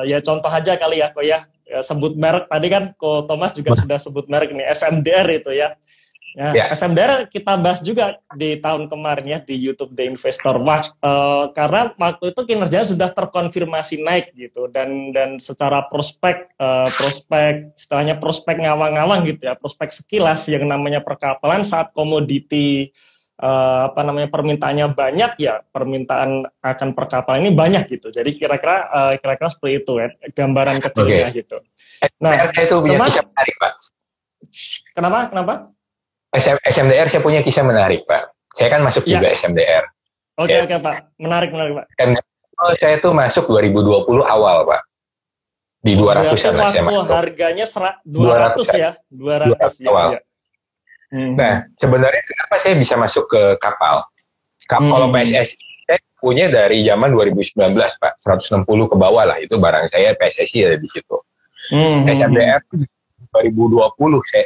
ya contoh aja kali ya kok ya, sebut merek tadi kan Ko Thomas juga sudah sebut merek ini, SMDR itu ya. SMDR kita bahas juga di tahun kemarin ya di YouTube The Investor. Karena waktu itu kinerjanya sudah terkonfirmasi naik gitu, dan secara prospek istilahnya prospek ngawang-ngawang gitu ya, prospek sekilas yang namanya perkapalan saat komoditi permintaannya banyak, ya permintaan akan perkapalan ini banyak gitu. Jadi kira-kira seperti itu ya, gambaran kecilnya gitu. Nah, saya itu punya kisah menarik, Pak. Kenapa? SMDR saya punya kisah menarik, Pak. Saya kan masuk juga SMDR. Oke, Pak. Menarik, Pak. Saya tuh masuk 2020 awal, Pak. Di 200-an saya masuk. Harganya 200 ya? 200 ya. Awal. Nah, sebenarnya kenapa saya bisa masuk ke kapal? Kalau PSSI saya punya dari zaman 2019, Pak. 160 ke bawah lah, itu barang saya PSSI ada di situ. SMDR 2020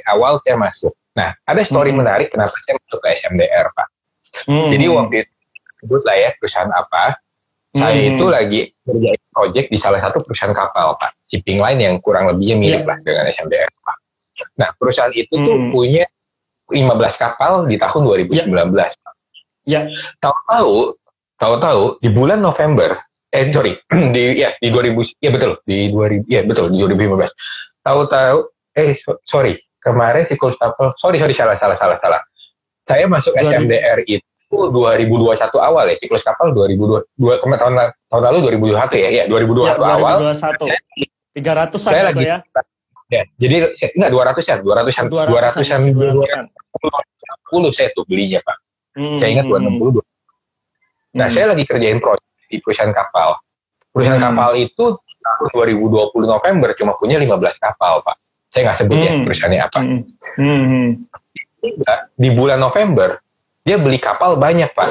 awal saya masuk. Nah, ada story menarik kenapa saya masuk ke SMDR, Pak. Jadi waktu itu sebut lah ya perusahaan apa. Saya itu lagi kerjain project di salah satu perusahaan kapal, Pak. Shipping line yang kurang lebihnya mirip lah dengan SMDR, Pak. Nah, perusahaan itu tuh punya 15 kapal di tahun 2019. Tahu-tahu di bulan November, di 2015. Tahu-tahu, kemarin siklus kapal, salah. Saya masuk SMDR itu 2021 awal ya, siklus kapal 2022, tahun lalu 2021 ya, 2021 awal. 300 saya ya. Ya, jadi enggak 200-an saya tuh belinya Pak. Saya ingat 260. Nah, saya lagi kerjain proyek di perusahaan kapal. Perusahaan kapal itu tahun 2020 November cuma punya 15 kapal, Pak. Saya nggak sebut ya perusahaannya apa. Di bulan November, dia beli kapal banyak, Pak.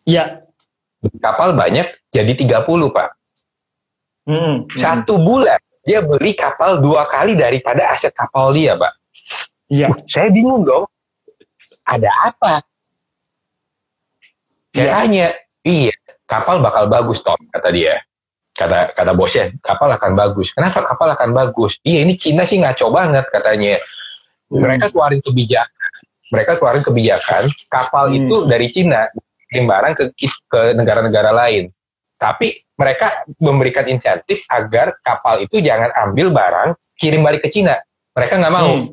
Iya. Beli kapal banyak, jadi 30, Pak. Satu bulan, dia beli kapal 2 kali daripada aset kapal dia, Pak. Iya. Saya bingung dong. Ada apa? Saya tanya, iya, kapal bakal bagus, Tom, kata dia. Kata bosnya, kapal akan bagus. Kenapa kapal akan bagus? Iya, ini Cina sih ngaco banget, katanya. Mereka keluarin kebijakan, kapal itu dari Cina, kirim barang ke negara-negara lain. Tapi mereka memberikan insentif agar kapal itu jangan ambil barang, kirim balik ke Cina. Mereka nggak mau.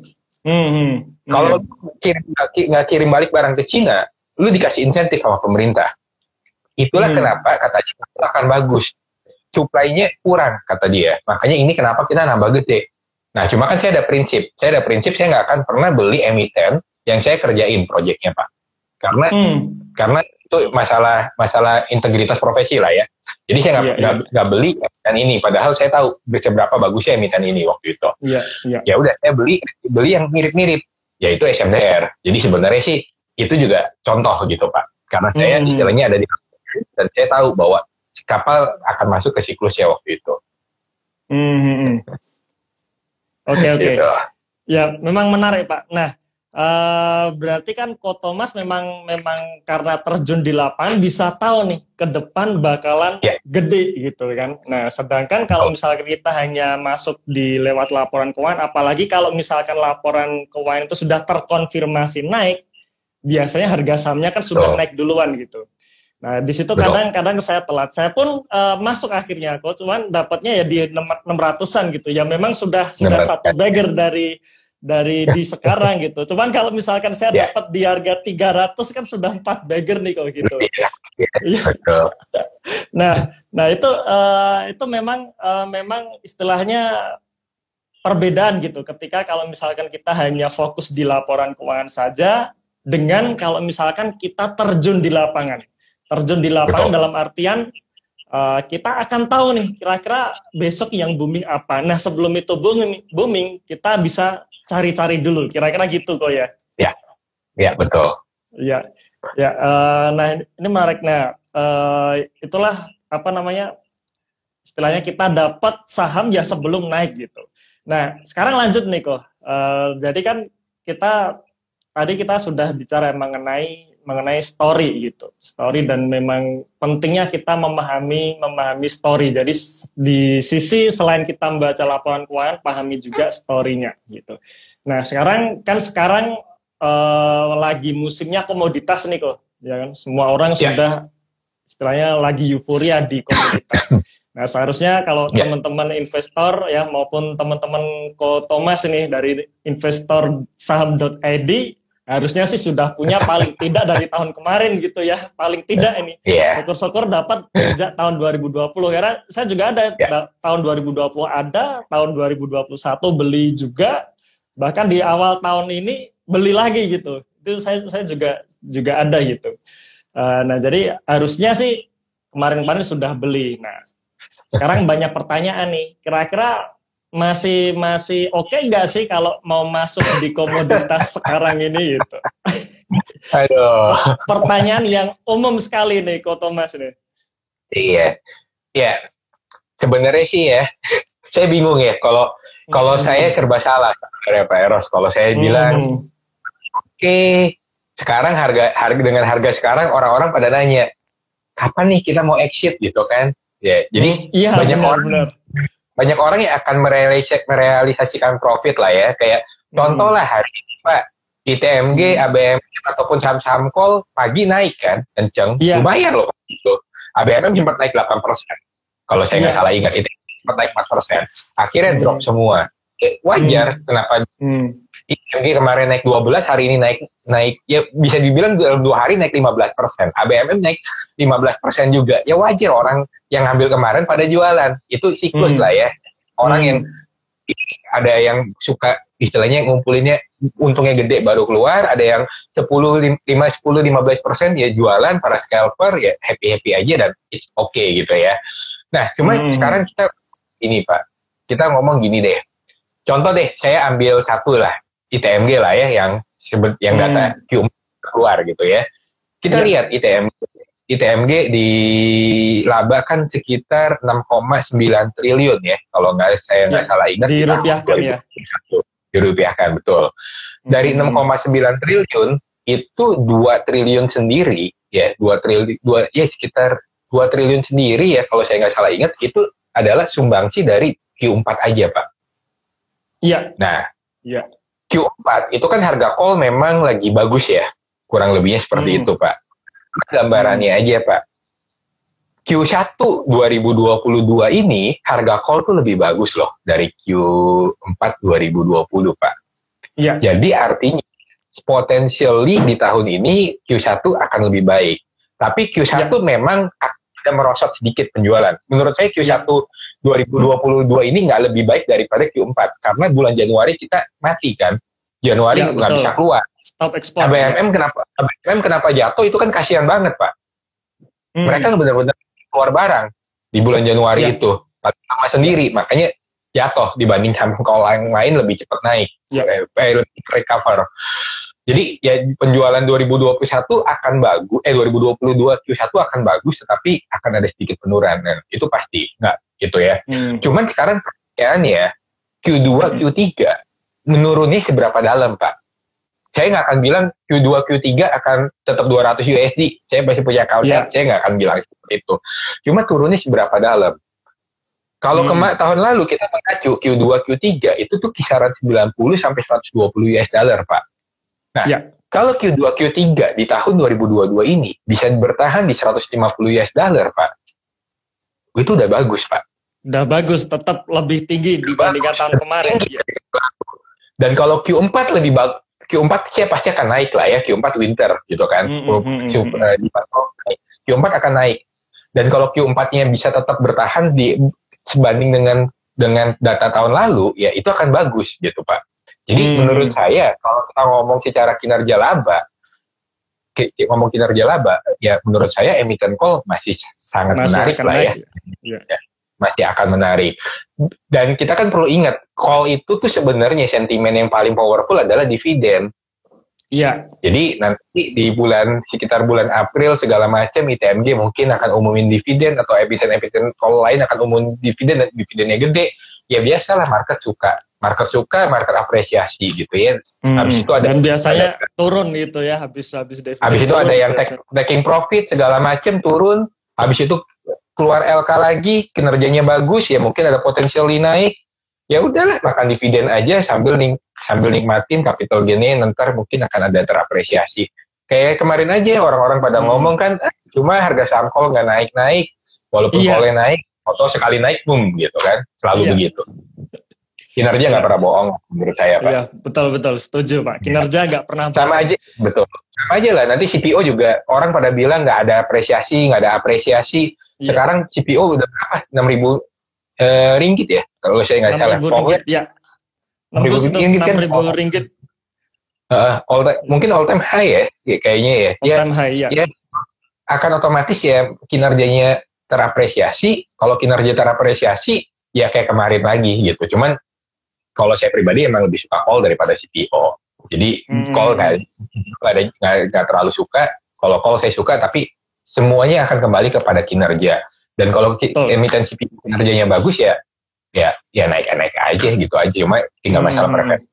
Kalau nggak kirim balik barang ke Cina, lu dikasih insentif sama pemerintah. Itulah kenapa katanya kapal akan bagus. Supply-nya kurang, kata dia. Makanya ini kenapa kita nambah gede. Nah, cuma kan saya ada prinsip. Saya nggak akan pernah beli emiten yang saya kerjain proyeknya, Pak. Karena itu masalah integritas profesi lah ya. Jadi saya nggak beli emiten ini. Padahal saya tahu seberapa bagusnya emiten ini waktu itu. Ya udah, saya beli yang mirip-mirip, yaitu SMDR. Jadi sebenarnya sih itu juga contoh gitu, Pak. Karena saya istilahnya ada di dan saya tahu bahwa kapal akan masuk ke siklusnya waktu itu. Oke. Gitu. Ya, memang menarik, Pak. Nah, berarti kan Ko Thomas memang karena terjun di lapangan bisa tahu nih ke depan bakalan gede gitu kan. Nah, sedangkan kalau misalkan kita hanya masuk di lewat laporan keuangan, apalagi kalau misalkan laporan keuangan itu sudah terkonfirmasi naik, biasanya harga sahamnya kan sudah naik duluan gitu. Nah, di situ kadang-kadang saya telat. Saya pun masuk akhirnya kok, cuman dapatnya ya di 600-an gitu. Ya memang sudah satu bagger dari di sekarang gitu. Cuman kalau misalkan saya dapat di harga 300 kan sudah 4 bagger nih kok gitu. Nah itu memang istilahnya perbedaan gitu. Ketika kalau misalkan kita hanya fokus di laporan keuangan saja dengan kalau misalkan kita terjun di lapangan. Terjun di lapangan dalam artian kita akan tahu nih kira-kira besok yang booming apa. Nah sebelum itu booming kita bisa cari-cari dulu. Kira-kira gitu kok ya. Ya betul. Ya. Nah ini menarik. Nah itulah istilahnya kita dapat saham ya sebelum naik gitu. Nah sekarang lanjut nih kok. Jadi kan tadi kita sudah bicara mengenai story gitu. Story dan memang pentingnya kita memahami story. Jadi di sisi selain kita membaca laporan keuangan, pahami juga story-nya gitu. Nah, sekarang lagi musimnya komoditas nih kok. Ya kan? Semua orang sudah istilahnya lagi euforia di komoditas. Nah, seharusnya kalau teman-teman investor ya maupun teman-teman Ko Thomas ini dari investor saham.id harusnya sih sudah punya paling tidak dari tahun kemarin gitu ya. Paling tidak ini. Syukur-syukur dapat sejak tahun 2020. Karena saya juga ada tahun 2020 ada, tahun 2021 beli juga. Bahkan di awal tahun ini beli lagi gitu. Itu saya juga ada gitu. Nah jadi harusnya sih kemarin-kemarin sudah beli. Nah sekarang banyak pertanyaan nih. Kira-kira masih oke nggak sih kalau mau masuk di komoditas sekarang ini gitu? Aduh. Pertanyaan yang umum sekali nih, Ko Thomas nih. Iya. Sebenarnya sih ya, saya bingung ya. Kalau saya serba salah, Pak Eros. Kalau saya bilang, oke, sekarang dengan harga sekarang orang-orang pada nanya, kapan nih kita mau exit gitu kan? Ya, jadi banyak orang yang akan merealisasikan profit lah ya. Kayak contoh lah hari ini Pak, ITMG, ABM ataupun saham-saham call pagi naik kan, kenceng. Lumayan loh itu. ABM sempat naik 8%. Kalau saya nggak salah ingat, ITMG sempat naik 4%. Akhirnya drop semua. Wajar kenapa ITMG kemarin naik 12, hari ini naik ya bisa dibilang dalam 2 hari naik 15%. ABM naik 15% juga. Ya wajar orang yang ngambil kemarin pada jualan. Itu siklus lah ya. Orang yang ada yang suka istilahnya ngumpulinnya untungnya gede baru keluar, ada yang 10-15% ya jualan, para scalper ya happy aja dan it's okay gitu ya. Nah cuma sekarang kita ini Pak, kita ngomong gini deh, contoh deh saya ambil satu lah ITMG lah ya yang data Q4 keluar gitu ya. Kita lihat ITMG di laba kan sekitar 6,9 triliun ya, kalau saya nggak salah ingat. Dirupiahkan ya. Dirupiahkan, betul. Dari 6,9 triliun, itu 2 triliun sendiri, ya sekitar 2 triliun sendiri ya, kalau saya nggak salah ingat, itu adalah sumbangsi dari Q4 aja, Pak. Iya. Nah, Q4 itu kan harga call memang lagi bagus ya, kurang lebihnya seperti itu, Pak. Gambarannya aja Pak, Q1 2022 ini harga call tuh lebih bagus loh dari Q4 2020 Pak. Iya. Jadi artinya potentially di tahun ini Q1 akan lebih baik. Tapi Q1 memang ada merosot sedikit penjualan. Menurut saya Q1 2022 ini nggak lebih baik daripada Q4 karena bulan Januari kita mati kan. Januari nggak bisa keluar. Stop ekspor. ABMM kenapa jatuh itu kan kasihan banget Pak. Mereka benar-benar keluar barang di bulan Januari itu paling lama sendiri, makanya jatuh dibanding kalau yang lain lebih cepat naik, lebih recover. Jadi ya penjualan 2021 akan bagus, 2022 Q1 akan bagus, tetapi akan ada sedikit penurunan, itu pasti nggak gitu ya. Cuman sekarang pertanyaannya Q2 Q3 menurunnya seberapa dalam Pak? Saya nggak akan bilang Q2, Q3 akan tetap 200 USD. Saya masih punya account, saya nggak akan bilang seperti itu. Cuma turunnya seberapa dalam. Kalau tahun lalu kita mengacu Q2, Q3, itu tuh kisaran 90 sampai 120 US dollar, Pak. Nah, kalau Q2, Q3 di tahun 2022 ini bisa bertahan di 150 US dollar, Pak. Itu udah bagus, Pak. Udah bagus, tetap lebih tinggi dibandingkan tahun kemarin. Dan kalau Q4 lebih bagus, Q4 saya pasti akan naik lah ya, Q4 winter gitu kan. Q4 akan naik. Dan kalau Q4-nya bisa tetap bertahan sebanding dengan data tahun lalu, ya itu akan bagus gitu Pak. Jadi menurut saya, kalau kita ngomong secara kinerja laba, ya menurut saya emiten call masih sangat menarik lah ya. Masih akan menarik. Dan kita kan perlu ingat, call itu tuh sebenarnya sentimen yang paling powerful adalah dividen. Iya. Jadi nanti di sekitar bulan April segala macam ITMG mungkin akan umumin dividen atau emiten call lain akan umumin dividen dan dividennya gede. Ya biasalah market suka, market apresiasi gitu ya. Habis itu dan biasanya turun gitu ya habis dividen. Habis itu ada yang taking profit segala macam turun. Habis itu keluar LK lagi, kinerjanya bagus, ya mungkin ada potensial naik, ya udahlah makan dividen aja sambil nikmatin capital gain-nya, ntar mungkin akan ada terapresiasi. Kayak kemarin aja orang-orang pada ngomong kan, cuma harga saham call nggak naik-naik, walaupun call-nya naik, atau sekali naik, boom gitu kan, selalu begitu. Kinerja nggak pernah bohong menurut saya Pak. Iya, betul, setuju Pak. Kinerja nggak pernah bohong. Sama aja lah, nanti CPO juga, orang pada bilang nggak ada apresiasi. Sekarang CPO udah berapa? 6.000 ringgit ya? Kalau saya nggak salah. 6.000 ringgit, ya. 6.000 ringgit. Mungkin all time high ya, kayaknya ya. All time high, ya. Akan otomatis ya kinerjanya terapresiasi. Kalau kinerja terapresiasi, ya kayak kemarin lagi gitu. Cuman, kalau saya pribadi emang lebih suka call daripada CPO. Jadi, call nggak terlalu suka. Kalau call saya suka, tapi semuanya akan kembali kepada kinerja. Dan kalau emiten CPO kinerjanya bagus ya naik aja gitu aja. Cuma tinggal masalah preferensi.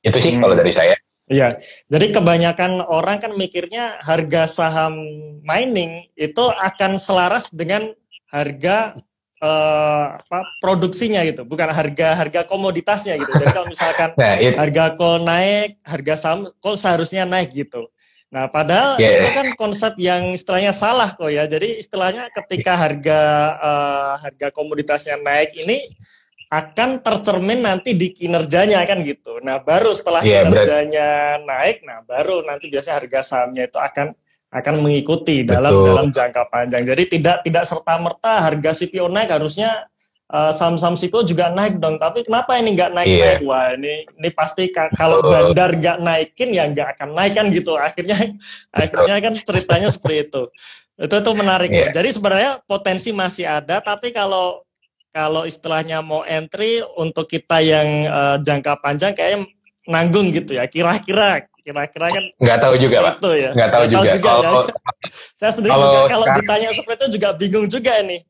Itu sih kalau dari saya. Iya, jadi kebanyakan orang kan mikirnya harga saham mining itu akan selaras dengan harga produksinya gitu, bukan harga komoditasnya gitu. Jadi kalau misalkan harga coal naik, harga saham coal seharusnya naik gitu. Nah, padahal itu kan konsep yang istilahnya salah kok ya. Jadi istilahnya ketika harga komoditasnya naik ini akan tercermin nanti di kinerjanya kan gitu. Nah, baru setelah kinerjanya naik, nah baru nanti biasanya harga sahamnya itu akan mengikuti dalam jangka panjang. Jadi tidak serta-merta harga CPO naik harusnya saham-saham CPO juga naik dong, tapi kenapa ini nggak naik-naik? Wah, ini pasti kalau bandar nggak naikin ya nggak akan naik kan gitu. Akhirnya kan ceritanya seperti itu. Itu menarik. Jadi sebenarnya potensi masih ada, tapi kalau istilahnya mau entry untuk kita yang jangka panjang kayaknya nanggung gitu ya. Kira-kira kan nggak tahu juga, Pak. Itu ya. Nggak tahu juga. Saya sendiri juga kalau ditanya seperti itu juga bingung juga ini.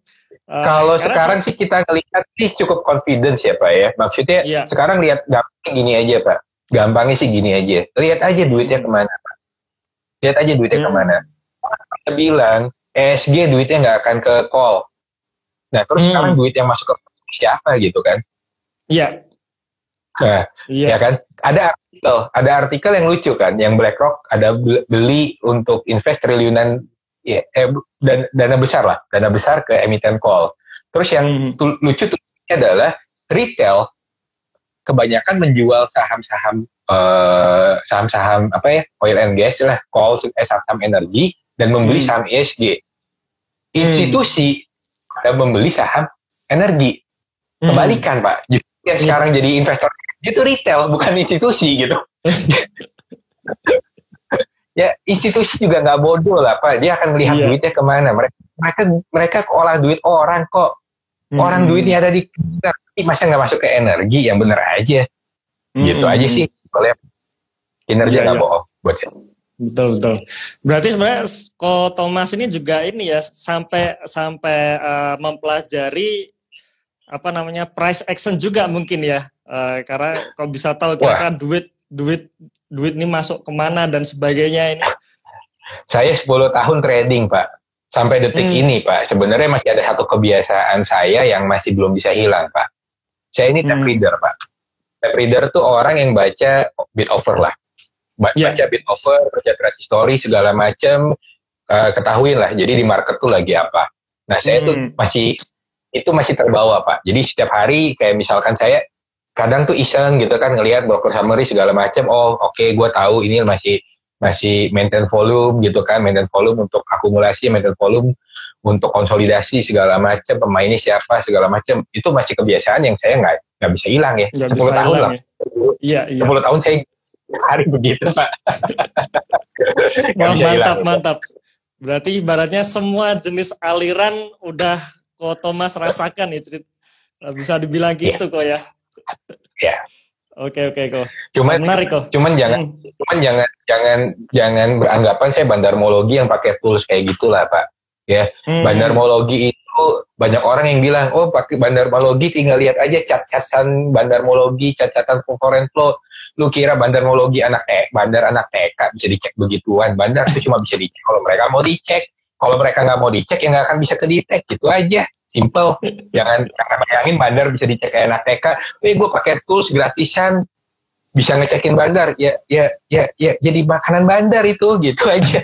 Kalau sekarang sih kita ngelihat sih cukup confidence ya Pak ya. Maksudnya sekarang lihat gampangnya gini aja Pak. Gampangnya sih gini aja. Lihat aja duitnya kemana Pak. Lihat aja duitnya kemana. Kita bilang ESG duitnya nggak akan ke call. Nah terus sekarang duit yang masuk ke siapa gitu kan? Iya. Nah, ya kan. Ada artikel yang lucu kan. Yang BlackRock ada beli untuk invest triliunan. Dan dana besar ke emiten call. Terus yang lucu tuh adalah retail kebanyakan menjual saham-saham apa ya, oil and gas lah, call, saham energi dan membeli saham ESG. Institusi ada membeli saham energi. Kebalikan Pak, justru yang sekarang jadi investor itu retail bukan institusi gitu. Ya institusi juga nggak bodoh lah Pak, dia akan melihat duitnya kemana. Mereka olah duit orang kok. Orang duitnya ada di masa nggak masuk ke energi, yang bener aja. Gitu aja sih. Kalau kinerja nggak bohong buat saya. Betul. Berarti sebenarnya Ko Thomas ini juga ini ya sampai mempelajari apa namanya price action juga mungkin ya, karena kok bisa tahu kira-kira duit ini masuk kemana dan sebagainya ini. Saya 10 tahun trading Pak. Sampai detik ini Pak. Sebenarnya masih ada satu kebiasaan saya yang masih belum bisa hilang Pak. Saya ini tape reader Pak. Tape reader tuh orang yang baca bid offer lah. Baca bid offer, baca trade history segala macam, ketahuin lah. Jadi di market tuh lagi apa. Nah saya tuh masih terbawa Pak. Jadi setiap hari kayak misalkan saya kadang tuh iseng gitu kan ngelihat broker summary segala macam. Oh oke, gue tahu ini masih maintain volume gitu kan, maintain volume untuk akumulasi, maintain volume untuk konsolidasi segala macam, pemainnya siapa segala macam. Itu masih kebiasaan yang saya nggak bisa hilang ya. 10 tahun lah. Iya. 10 tahun saya hari begitu Pak. Mantap. Berarti ibaratnya semua jenis aliran udah Ko Thomas rasakan ya, bisa dibilang gitu kok ya. Ya. Oke kok. Menarik kok. Cuman jangan beranggapan saya bandarmologi yang pakai tools kayak gitulah Pak. Ya, bandarmologi itu banyak orang yang bilang, oh pakai bandarmologi tinggal lihat aja cat-catan bandarmologi, cat-catan foreign flow. Lu kira bandarmologi bandar anak TK bisa dicek begituan? Bandar itu cuma bisa dicek kalau mereka mau dicek. Kalau mereka nggak mau dicek ya nggak akan bisa kedetek, gitu aja. Simple. Jangan bayangin bandar bisa dicek kayak anak TK. Gue pakai tools gratisan bisa ngecekin bandar. Ya jadi makanan bandar itu, gitu aja.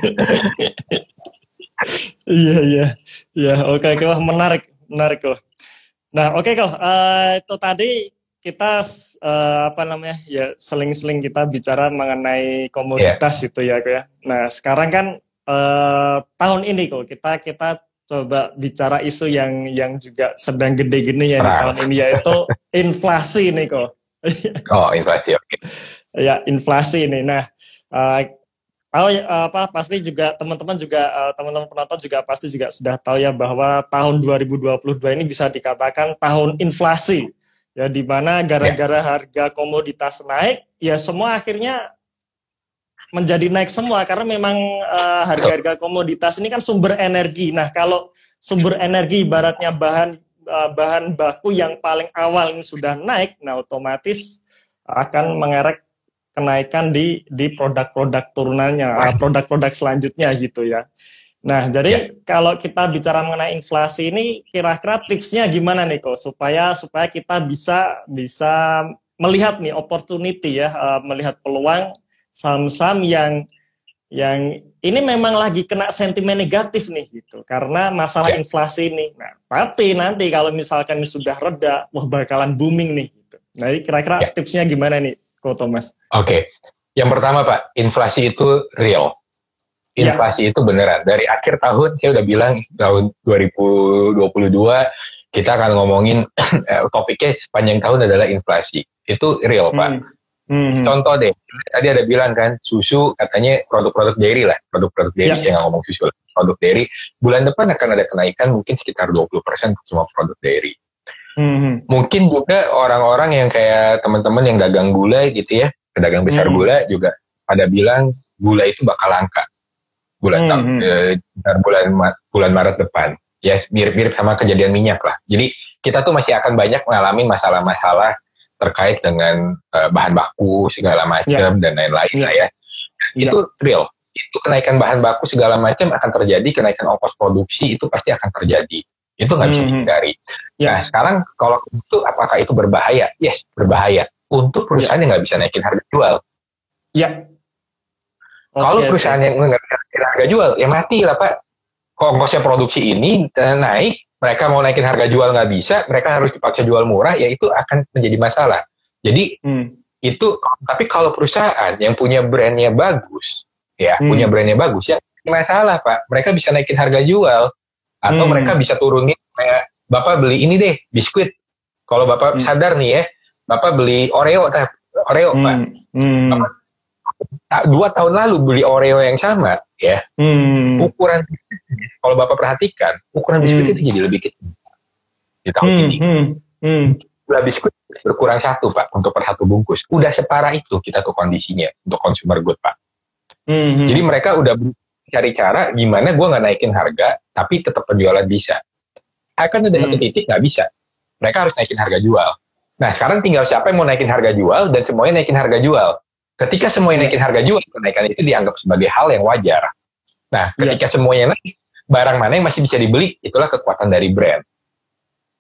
Iya. Oke, menarik kok. Nah, oke kok. Itu tadi kita seling-seling kita bicara mengenai komoditas itu ya kok ya. Nah, sekarang kan tahun ini kok kita coba bicara isu yang juga sedang gede gini ya di tahun ini, yaitu inflasi nih kok. Oh, inflasi, oke. Ya, inflasi ini. Nah, pasti juga teman-teman penonton juga pasti juga sudah tahu ya bahwa tahun 2022 ini bisa dikatakan tahun inflasi. Ya, di mana gara-gara harga komoditas naik, ya semua akhirnya menjadi naik semua karena memang harga-harga komoditas ini kan sumber energi. Nah, kalau sumber energi ibaratnya bahan baku yang paling awal ini sudah naik, nah otomatis akan mengerek kenaikan di produk-produk turunannya, produk-produk selanjutnya gitu ya. Nah, jadi kalau kita bicara mengenai inflasi ini, kira-kira tipsnya gimana nih kok supaya kita bisa melihat nih opportunity ya, melihat peluang saham-saham yang ini memang lagi kena sentimen negatif nih gitu karena masalah inflasi ini. Nah, tapi nanti kalau misalkan ini sudah reda, wah bakalan booming nih gitu. Nah, kira-kira tipsnya gimana nih, Ko Thomas? Oke. Yang pertama Pak, inflasi itu real. Inflasi itu beneran. Dari akhir tahun saya udah bilang tahun 2022 kita akan ngomongin topiknya sepanjang tahun adalah inflasi. Itu real, Pak. Contoh deh, tadi ada bilang kan, susu katanya produk-produk dairy lah. Produk-produk dairy, saya nggak ngomong susu lah. Produk dairy, bulan depan akan ada kenaikan mungkin sekitar 20% untuk semua produk dairy. Mungkin juga orang-orang yang kayak teman-teman yang dagang gula gitu ya, pedagang besar gula juga pada bilang gula itu bakal langka bulan Maret depan. Ya mirip-mirip sama kejadian minyak lah. Jadi kita tuh masih akan banyak mengalami masalah-masalah terkait dengan bahan baku segala macam dan lain-lain lah ya. Itu real. Itu kenaikan bahan baku segala macam akan terjadi, kenaikan ongkos produksi itu pasti akan terjadi. Itu nggak bisa dihindari. Nah, sekarang kalau itu apakah itu berbahaya? Yes, berbahaya. Untuk perusahaan yang nggak bisa naikin harga jual. Kalau perusahaan yang nggak bisa naikin harga jual, ya mati lah, Pak. Kalau ongkosnya produksi ini naik, mereka mau naikin harga jual nggak bisa, mereka harus dipaksa jual murah, ya itu akan menjadi masalah. Jadi, itu, tapi kalau perusahaan yang punya brandnya bagus, punya brandnya bagus, ya masalah, Pak. Mereka bisa naikin harga jual. Atau mereka bisa turunin kayak Bapak beli ini deh, biskuit. Kalau Bapak sadar nih ya, Bapak beli Oreo, Pak. Bapak 2 tahun lalu beli Oreo yang sama, ya. Ukuran, kalau Bapak perhatikan, ukuran biskuit itu jadi lebih kecil di tahun ini. Jumlah biskuit berkurang 1, Pak, untuk per 1 bungkus. Udah separah itu kita tuh kondisinya untuk consumer good, Pak. Jadi mereka udah cari cara gimana gue nggak naikin harga tapi tetap penjualan bisa. Akan ada satu titik nggak bisa, mereka harus naikin harga jual. Nah sekarang tinggal siapa yang mau naikin harga jual dan semuanya naikin harga jual. Ketika semuanya naikin harga jual, kenaikan itu dianggap sebagai hal yang wajar. Nah ketika semuanya naik, barang mana yang masih bisa dibeli, itulah kekuatan dari brand.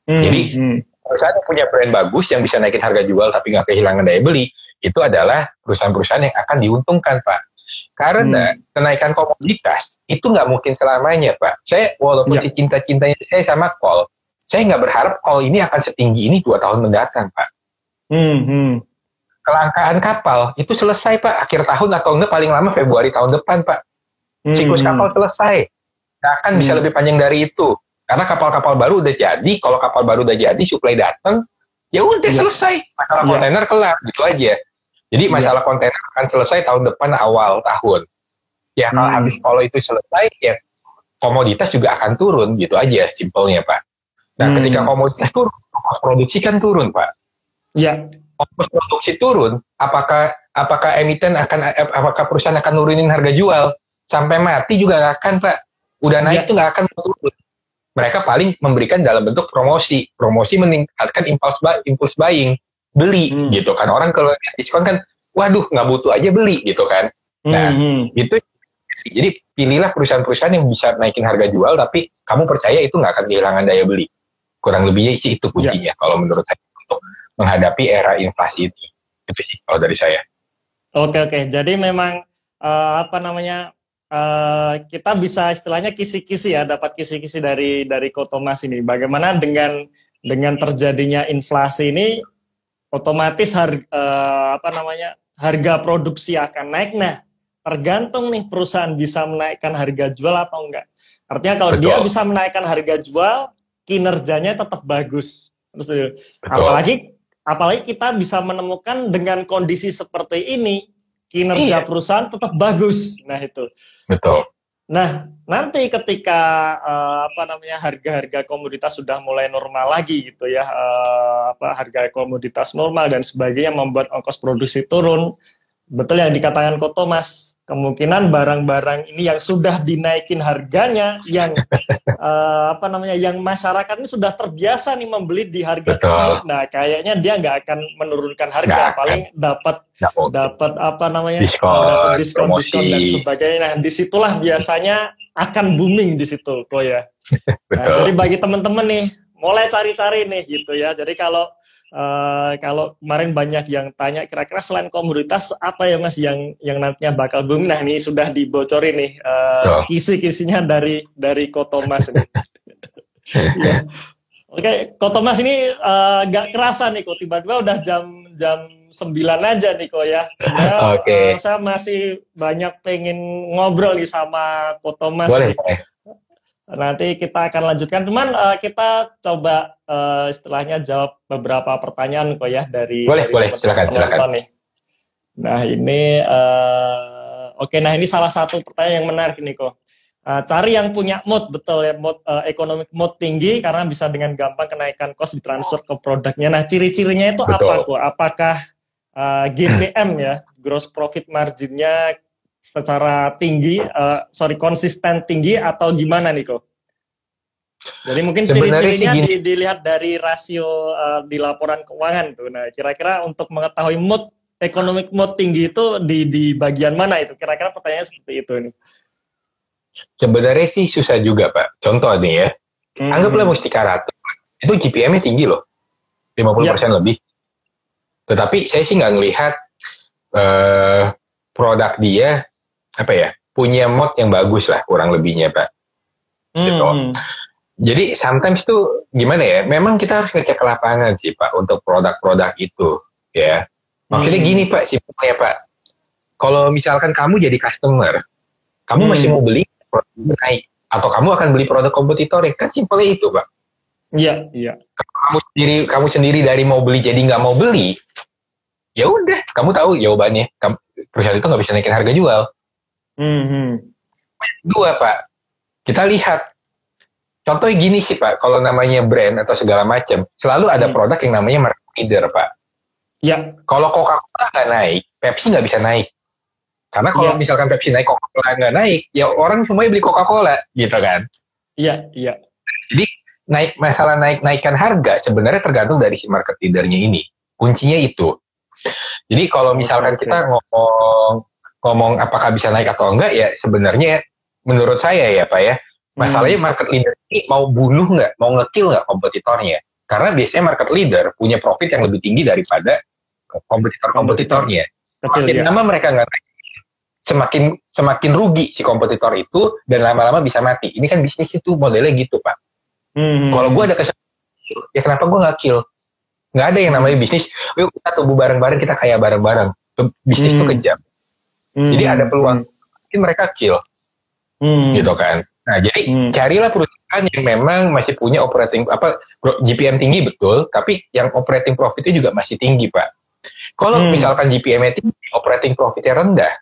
Jadi perusahaan yang punya brand bagus yang bisa naikin harga jual tapi nggak kehilangan daya beli, itu adalah perusahaan-perusahaan yang akan diuntungkan, Pak. Karena kenaikan komoditas itu nggak mungkin selamanya, Pak. Saya walaupun cinta-cintanya saya sama kol, saya nggak berharap kol ini akan setinggi ini 2 tahun mendatang, Pak. Kelangkaan kapal itu selesai, Pak, akhir tahun atau enggak paling lama Februari tahun depan, Pak. Siklus kapal selesai. Nggak akan bisa lebih panjang dari itu. Karena kapal-kapal baru udah jadi, kalau kapal baru udah jadi, supply datang, ya udah selesai. Masalah kontainer kelar, gitu aja. Jadi masalah kontainer akan selesai tahun depan awal tahun. Ya kalau itu selesai, ya komoditas juga akan turun, gitu aja simpelnya, Pak. Nah ketika komoditas turun, ongkos produksi kan turun, Pak. Ongkos produksi turun, apakah perusahaan akan nurunin harga jual? Sampai mati juga nggak akan, Pak. Udah naik tuh nggak akan turun. Mereka paling memberikan dalam bentuk promosi. Promosi meningkatkan impulse buying. Beli gitu kan, orang kalau diskon kan waduh nggak butuh aja beli gitu kan. Nah itu jadi pilihlah perusahaan-perusahaan yang bisa naikin harga jual tapi kamu percaya itu nggak akan kehilangan daya beli. Kurang lebihnya sih itu kuncinya kalau menurut saya untuk menghadapi era inflasi ini. Itu sih kalau dari saya. Oke. Jadi memang kita bisa istilahnya kisi-kisi ya, dapat kisi-kisi dari Ko Thomas ini. Bagaimana dengan terjadinya inflasi ini, otomatis harga produksi akan naik. Nah, tergantung nih perusahaan bisa menaikkan harga jual atau enggak. Artinya kalau dia bisa menaikkan harga jual, kinerjanya tetap bagus. Apalagi kita bisa menemukan dengan kondisi seperti ini, kinerja perusahaan tetap bagus. Nah, itu. Betul. Nah, nanti ketika harga-harga komoditas sudah mulai normal lagi gitu ya, harga komoditas normal dan sebagainya membuat ongkos produksi turun. Betul yang dikatakan Ko Thomas, kemungkinan barang-barang ini yang sudah dinaikin harganya, yang yang masyarakat ini sudah terbiasa nih membeli di harga tersebut. Nah, kayaknya dia nggak akan menurunkan harga, paling dapat diskon dan sebagainya. Nah, disitulah biasanya akan booming di situ, Ko ya. Nah, jadi bagi teman-teman nih, mulai cari-cari nih gitu ya. Jadi kalau kemarin banyak yang tanya kira-kira selain komoditas apa ya Mas yang nantinya bakal boom. Nah, ini sudah dibocorin nih kisi-kisinya dari Ko Thomas ini. Oke, Ko Thomas ini gak kerasa nih kok tiba-tiba udah jam 9 aja nih kok ya. Saya masih banyak pengen ngobrol nih sama Ko Thomas. Boleh. Nanti kita akan lanjutkan. Cuman kita coba istilahnya jawab beberapa pertanyaan kok ya dari silakan. nih. Nah ini oke, nah ini salah satu pertanyaan yang menarik nih kok. Cari yang punya mood, betul ya, mood, economic mood tinggi karena bisa dengan gampang kenaikan cost ditransfer ke produknya. Nah ciri-cirinya itu betul. Apa kok? Apakah GPM ya, gross profit marginnya secara tinggi, konsisten tinggi atau gimana nih kok? Jadi mungkin ciri-cirinya dilihat dari rasio di laporan keuangan tuh. Nah kira-kira untuk mengetahui mood, economic mood tinggi itu di bagian mana itu? Kira-kira pertanyaannya seperti itu nih. Sebenarnya sih susah juga Pak. Contoh nih ya, anggaplah Mustika Ratu, itu GPM-nya tinggi loh, 50% lebih. Tetapi saya sih nggak ngelihat produk dia punya mod yang bagus lah kurang lebihnya Pak. Gitu. Jadi sometimes tuh gimana ya? Memang kita harus ngecek ke lapangan sih Pak untuk produk-produk itu ya. Maksudnya gini Pak, simpelnya Pak. Kalau misalkan kamu jadi customer, kamu masih mau beli produk naik atau kamu akan beli produk kompetitor ya, kan simpelnya itu Pak. Iya. Kamu sendiri dari mau beli jadi nggak mau beli, ya udah kamu tahu jawabannya. Perusahaan itu nggak bisa naikin harga jual. Dua Pak, kita lihat contohnya gini sih Pak, kalau namanya brand atau segala macam selalu ada produk yang namanya market leader Pak. Ya. Kalau Coca-Cola nggak naik, Pepsi nggak bisa naik. Karena kalau misalkan Pepsi naik, Coca-Cola nggak naik, ya orang semuanya beli Coca-Cola, gitu kan? Iya. Jadi masalah naikkan harga sebenarnya tergantung dari si market leader-nya ini. Kuncinya itu. Jadi kalau misalkan kita ngomong apakah bisa naik atau enggak, ya sebenarnya menurut saya ya Pak ya, masalahnya market leader ini mau bunuh nggak, mau nge-kill nggak kompetitornya. Karena biasanya market leader punya profit yang lebih tinggi daripada kompetitor-kompetitornya. Makin lama mereka nggak naik, semakin rugi si kompetitor itu dan lama-lama bisa mati. Ini kan bisnis itu modelnya gitu Pak. Kalau gue ada kesempatan, ya kenapa gue nggak kill? Nggak ada yang namanya bisnis. Yuk kita tumbuh bareng-bareng, kita kaya bareng-bareng. Bisnis itu kejam. Jadi ada peluang, mungkin mereka kill, gitu kan. Nah jadi carilah perusahaan yang memang masih punya GPM tinggi betul, tapi yang operating profitnya juga masih tinggi Pak. Kalau misalkan GPM-nya tinggi, operating profitnya rendah.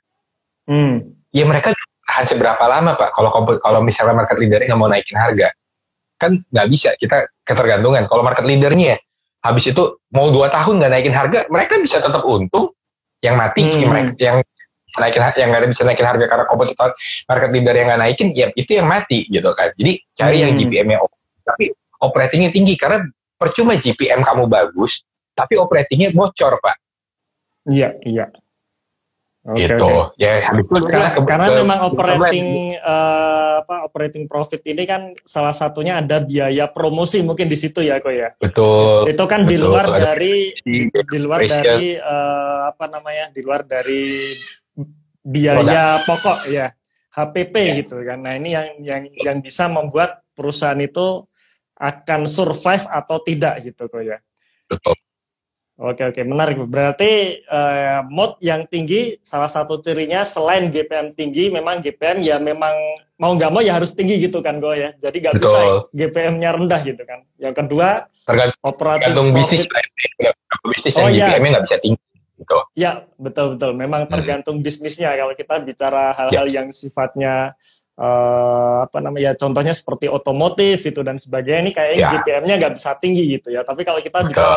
Ya mereka tahan seberapa lama Pak kalau misalnya market leader-nya nggak mau naikin harga, kan nggak bisa, kita ketergantungan. Kalau market leader-nya habis itu mau 2 tahun nggak naikin harga, mereka bisa tetap untung. Yang mati yang nggak bisa naikin harga karena kompetitor market leader yang nggak naikin, ya itu yang mati gitu kan. Jadi cari yang GPM-nya tapi operatingnya tinggi, karena percuma GPM kamu bagus tapi operatingnya bocor Pak. Iya. Gitu. Ya, karena memang operating profit ini kan salah satunya ada biaya promosi mungkin di situ ya kok ya. Betul. Itu kan di luar dari biaya pokok ya, HPP gitu kan. Nah ini yang bisa membuat perusahaan itu akan survive atau tidak gitu kok ya. Betul. Oke, menarik. Berarti mood yang tinggi salah satu cirinya selain GPM tinggi, memang GPM ya memang mau nggak mau ya harus tinggi gitu kan Go ya. Jadi nggak bisa GPM-nya rendah gitu kan. Yang kedua, tergantung bisnis yang GPM-nya nggak bisa tinggi gitu. Ya betul. Memang tergantung bisnisnya. Kalau kita bicara hal-hal yang sifatnya contohnya seperti otomotif itu dan sebagainya, ini kayaknya GPM-nya nggak bisa tinggi gitu ya. Tapi kalau kita bicara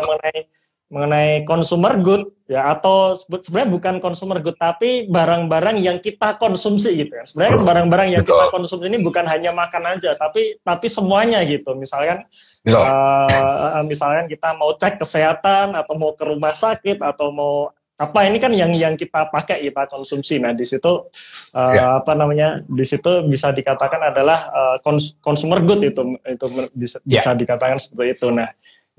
mengenai consumer good ya, atau sebenarnya bukan consumer good tapi barang-barang yang kita konsumsi gitu ya. Sebenarnya barang-barang yang kita konsumsi ini bukan hanya makan aja tapi semuanya gitu. Misalkan kita mau cek kesehatan atau mau ke rumah sakit atau mau apa, ini kan yang kita pakai, kita konsumsi. Nah di situ di situ bisa dikatakan adalah consumer good, itu bisa dikatakan seperti itu.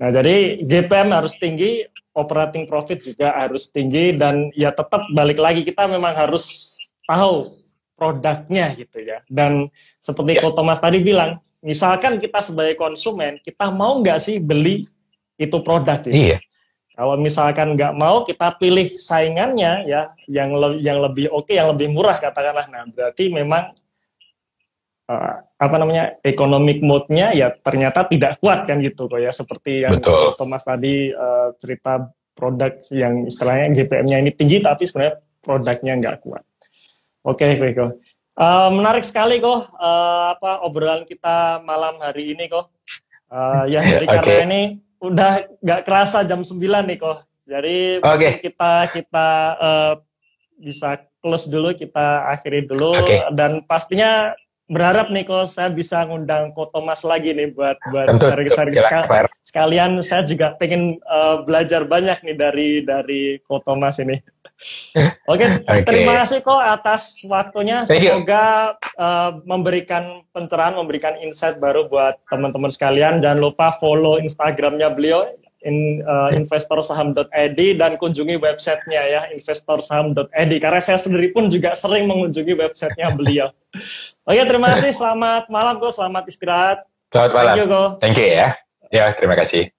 Nah, jadi GPM harus tinggi, operating profit juga harus tinggi, dan ya tetap balik lagi kita memang harus tahu produknya gitu ya. Dan seperti Ko Thomas tadi bilang, misalkan kita sebagai konsumen, kita mau nggak sih beli itu produk gitu. Iya. Kalau misalkan nggak mau, kita pilih saingannya ya, yang lebih oke, yang lebih murah katakanlah. Nah, berarti memang economic mode-nya ya ternyata tidak kuat kan gitu kok ya, seperti yang Thomas tadi cerita produk yang istilahnya GPM-nya ini tinggi tapi sebenarnya produknya nggak kuat. Oke, Ko. Menarik sekali kok obrolan kita malam hari ini kok. Jadi karena ini udah nggak kerasa jam 9 nih kok. Jadi kita bisa close dulu, kita akhiri dulu, dan pastinya berharap nih kok saya bisa ngundang Ko Thomas lagi nih buat sharing-sharing sekalian. Saya juga pengen belajar banyak nih dari Ko Thomas ini. Terima kasih kok atas waktunya. Semoga memberikan pencerahan, memberikan insight baru buat teman-teman sekalian. Jangan lupa follow Instagramnya beliau, investorsaham.id, dan kunjungi websitenya ya, investorsaham.id, karena saya sendiri pun juga sering mengunjungi websitenya beliau. Terima kasih, selamat malam kok, selamat istirahat. Selamat malam. Thank you ya. Ya, terima kasih.